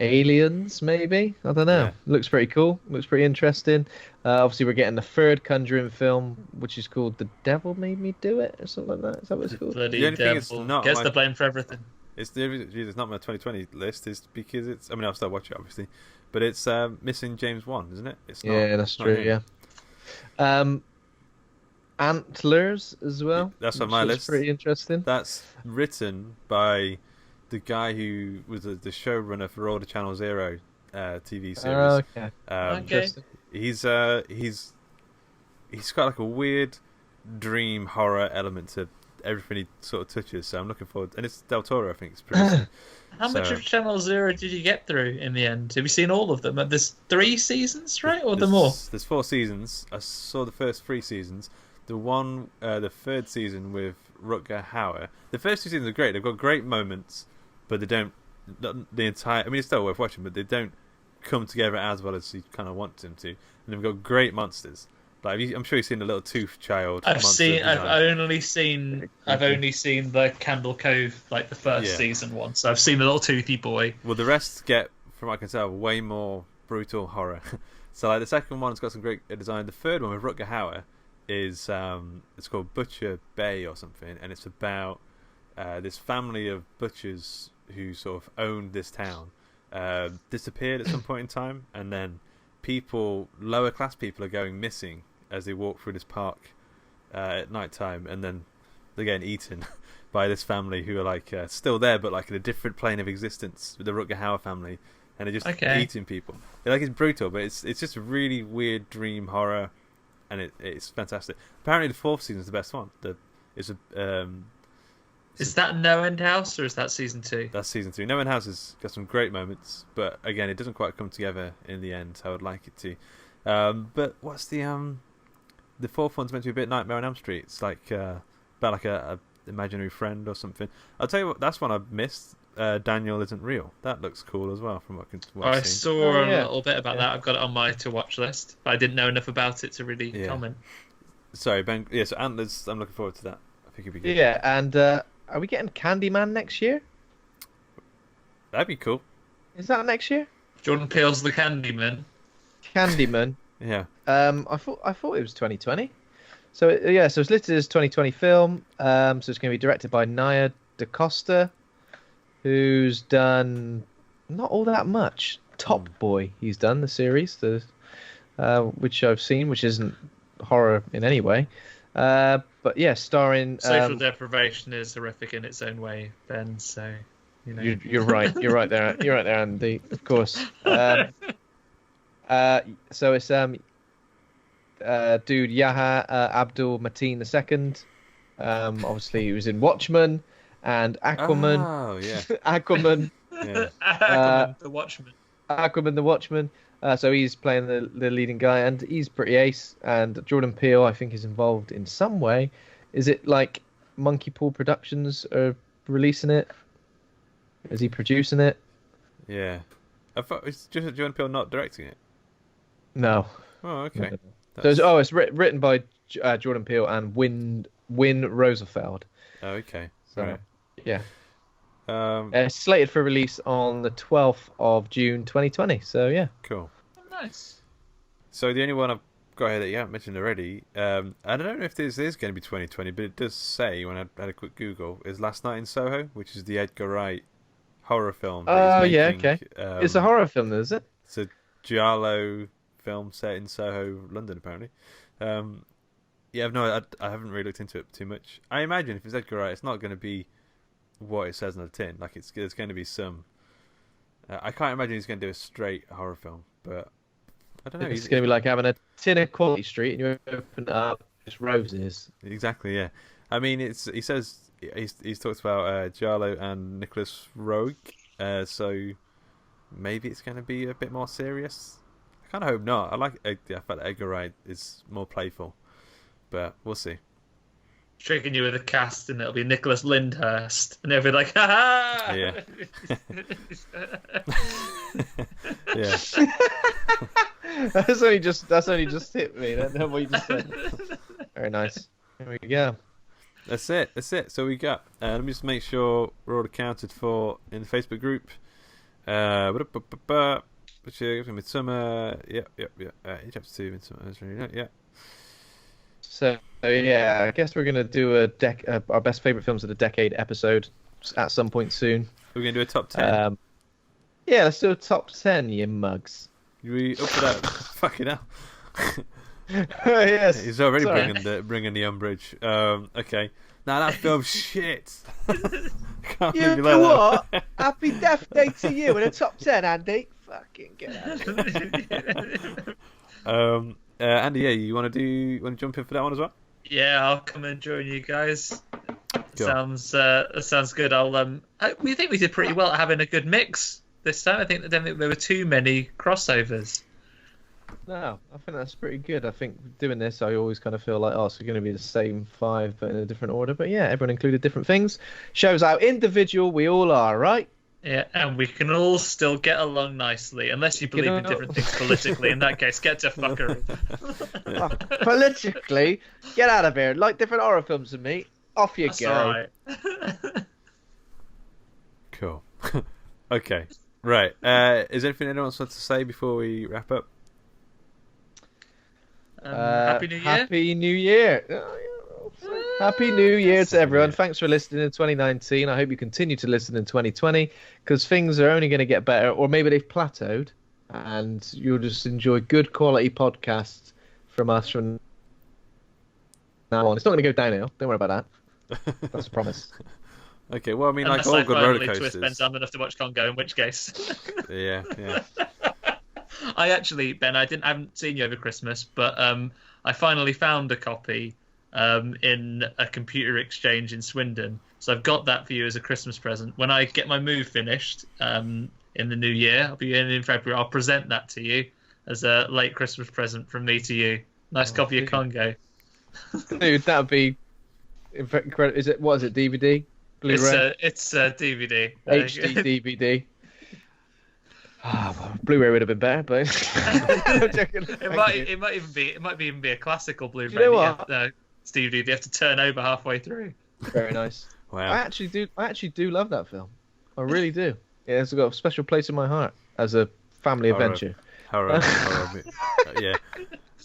Aliens, maybe. I don't know. Looks pretty cool. Looks pretty interesting. Obviously, we're getting the third Conjuring film, which is called The Devil Made Me Do It, or something like that. Is that what it's called? Bloody devil gets the blame for everything. It's not my 2020 list. Is because it's. I mean, I'll still watch it, obviously, but it's missing James Wan, isn't it? It's not. Yeah, that's true. Yeah. Antlers as well. That's on my list. Pretty interesting. That's written by the guy who was the showrunner for all the Channel Zero TV series. Interesting. He's got like a weird dream horror element to everything he sort of touches. So I'm looking forward, and it's Del Toro, I think. It's producing. How much of Channel Zero did you get through in the end? Have you seen all of them? There's 3 seasons, right, or more? There's 4 seasons. I saw the first 3 seasons. The third season with Rutger Hauer. The first 2 seasons are great. They've got great moments, but they don't. The entire. I mean, it's still worth watching, but they don't come together as well as you kind of want them to. And they've got great monsters. Like I'm sure you've seen the little tooth child. I've only seen the Candle Cove, like the first season one. So I've seen the little toothy boy. Well, the rest get, from what I can tell, way more brutal horror. So like the second one's got some great design. The third one with Rutger Hauer is it's called Butcher Bay or something, and it's about this family of butchers who sort of owned this town disappeared at some point in time, and then lower class people are going missing as they walk through this park at night time, and then they're getting eaten by this family who are like still there but like in a different plane of existence with the Rutger Hauer family, and they're just eating people. Like, it's brutal, but it's just a really weird dream horror, and it's fantastic. Apparently the fourth season is the best one. Is that No End House, or is that season 2? That's season 2. No End House has got some great moments, but again, it doesn't quite come together in the end how I'd like it to. But what's the fourth one's meant to be a bit Nightmare on Elm Street. It's like about like a imaginary friend or something. I'll tell you what, that's one I missed. Daniel Isn't Real. That looks cool as well from what I've seen. Saw a little bit about that. I've got it on my to watch list, but I didn't know enough about it to really comment. Sorry, Ben. Yeah, so Antlers, I'm looking forward to that. I think it'd be good. Yeah, and are we getting Candyman next year? That'd be cool. Is that next year? Jordan Peele's The Candyman. Candyman. Yeah. I thought it was 2020. So it's listed as 2020 film. So it's going to be directed by Nia DaCosta, who's done not all that much. Top Boy, he's done the series, which I've seen, which isn't horror in any way. But yeah, starring Social Deprivation is horrific in its own way, Ben. So you know you're right. You're right there. You're right there, Andy. Of course. So it's dude Yaha Abdul Mateen II. Obviously, he was in Watchmen and Aquaman. Oh yeah, Aquaman. Yeah. Aquaman, the Watchman. Aquaman, the Watchman. So he's playing the leading guy, and he's pretty ace. And Jordan Peele, I think, is involved in some way. Is it like Monkey Paw Productions are releasing it? Is he producing it? Yeah. I thought it's just Jordan Peele not directing it. No. Oh, okay. No. So it's written by Jordan Peele and Win Rosenfeld. Oh, okay. So, right. Yeah. Um, Slated for release on the 12th of June 2020. So yeah. Cool. Oh, nice. So the only one I've got here that you haven't mentioned already, I don't know if this is going to be 2020, but it does say, when I had a quick Google, is Last Night in Soho, which is the Edgar Wright horror film. Oh, yeah, okay. It's a horror film, is it? It's a giallo film set in Soho, London, apparently. Yeah, I haven't really looked into it too much. I imagine if it's Edgar Wright, it's not going to be what it says on the tin. Like, there's going to be some... I can't imagine he's going to do a straight horror film, but I don't know. It's going to be like having a tin of Quality Street and you open it up, it's roses. Exactly, yeah. I mean, he says he's talked about Giallo and Nicholas Roeg, so maybe it's going to be a bit more serious. I kind of hope not. I like the fact that Edgar Wright is more playful, but we'll see. Tricking you with a cast, and it'll be Nicholas Lyndhurst, and they'll be like, "Ha ha!" Yeah. Yeah. That's only just hit me. That's what you just said. Very nice. Here we go. That's it. So we got. Let me just make sure we're all accounted for in the Facebook group. Midsummer. Yep. Chapter 2. Midsummer. Yeah. So yeah, I guess we're gonna do our best favorite films of the decade episode at some point soon. We're gonna do a top 10. Yeah, let's do a top 10, you mugs. We up for that? Fucking hell. Yes. He's already bringing the umbrage. Okay. Now that film's shit. Can't You believe know that. what? Happy Death Day to you in a top 10, Andy. Fucking get out of here. Andy, yeah, you want to jump in for that one as well? Yeah, I'll come and join you guys. Cool. Sounds good. We think we did pretty well at having a good mix this time. I don't think there were too many crossovers. No, I think that's pretty good. I think doing this, I always kind of feel like, it's going to be the same 5, but in a different order. But yeah, everyone included different things. Shows how individual we all are, right? Yeah, and we can all still get along nicely, unless you believe in different things politically. In that case, get to fuckery. Politically, get out of here. Like different horror films than me. Off you That's go. all right. Cool. Okay. Right. Is there anything anyone wants to say before we wrap up? Happy New Year. Happy New Year. Happy New Year to everyone. Thanks for listening in 2019. I hope you continue to listen in 2020 because things are only going to get better, or maybe they've plateaued, and you'll just enjoy good quality podcasts from us from now on. It's not going to go downhill. Don't worry about that. That's a promise. Okay, well, I mean, Unless like all I good roller finally coasters. twist Ben's arm enough to watch Congo, in which case. Yeah. I actually, Ben, I haven't seen you over Christmas, but I finally found a copy in a computer exchange in Swindon. So I've got that for you as a Christmas present. When I get my move finished in the new year, I'll be in February, I'll present that to you as a late Christmas present from me to you. Nice copy of Congo. Dude, that would be incredible. What is it, DVD? Blu-ray? It's a DVD. HD DVD. Well, Blu-ray would have been better, but I'm joking. It might even be a classical Blu-ray. You know what? It's DVD. You have to turn over halfway through. Very nice. Wow. I actually do love that film. I really do. Yeah, it's got a special place in my heart as a family adventure. Horror. Yeah.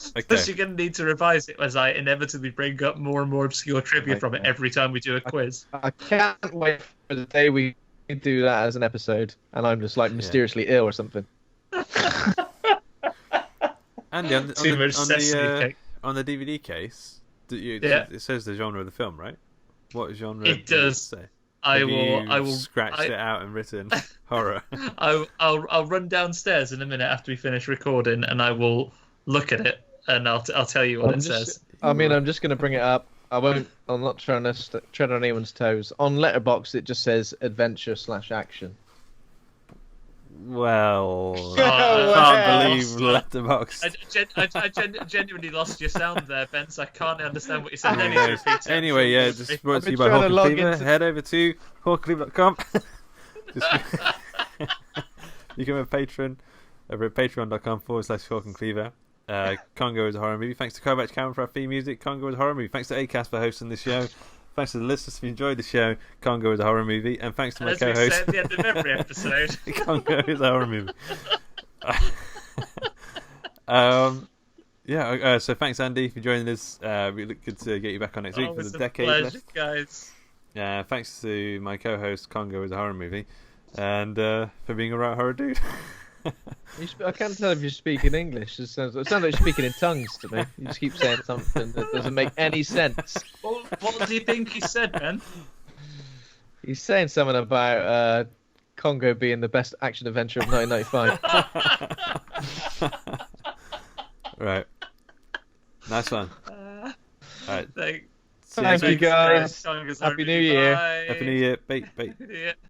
Okay. Plus, you're going to need to revise it as I inevitably bring up more and more obscure trivia from it every time we do a quiz. I can't wait for the day we do that as an episode, and I'm just like mysteriously ill or something. Andy, on the DVD case, it says the genre of the film, right? What genre? It does say? I will scratched it out and written horror. I'll run downstairs in a minute after we finish recording, and I will look at it, and I'll tell you what it says. I mean, I'm just going to bring it up. I'm not trying to tread on anyone's toes. On Letterboxd, it just says adventure/action. Well, I can't believe Letterboxd. I genuinely lost your sound there, Ben, so I can't understand what you said. Anyway, yeah, just brought to you by Hawk and Cleaver. Head over to hawkandcleaver.com. You can be a patron over at patreon.com/Hawk and Cleaver. Congo is a horror movie. Thanks to Kovac Cameron for our theme music. Congo is a horror movie. Thanks to Acast for hosting the show. Thanks to the listeners if you enjoyed the show. Congo is a horror movie. And thanks to my co-host. As we say at the end of every episode. Congo is a horror movie. So thanks, Andy, for joining us. Really good to get you back on next week for the decade pleasure, left. Guys. Thanks to my co-host, Congo is a horror movie, and for being a right horror dude. I can't tell if you're speaking English. It sounds like you're speaking in tongues to me. You just keep saying something that doesn't make any sense. What do you think he said, Ben? He's saying something about Congo being the best action adventure of 1995. Right. Nice one. Right. Thank you, guys. Happy New Year. Happy New Year. Bye.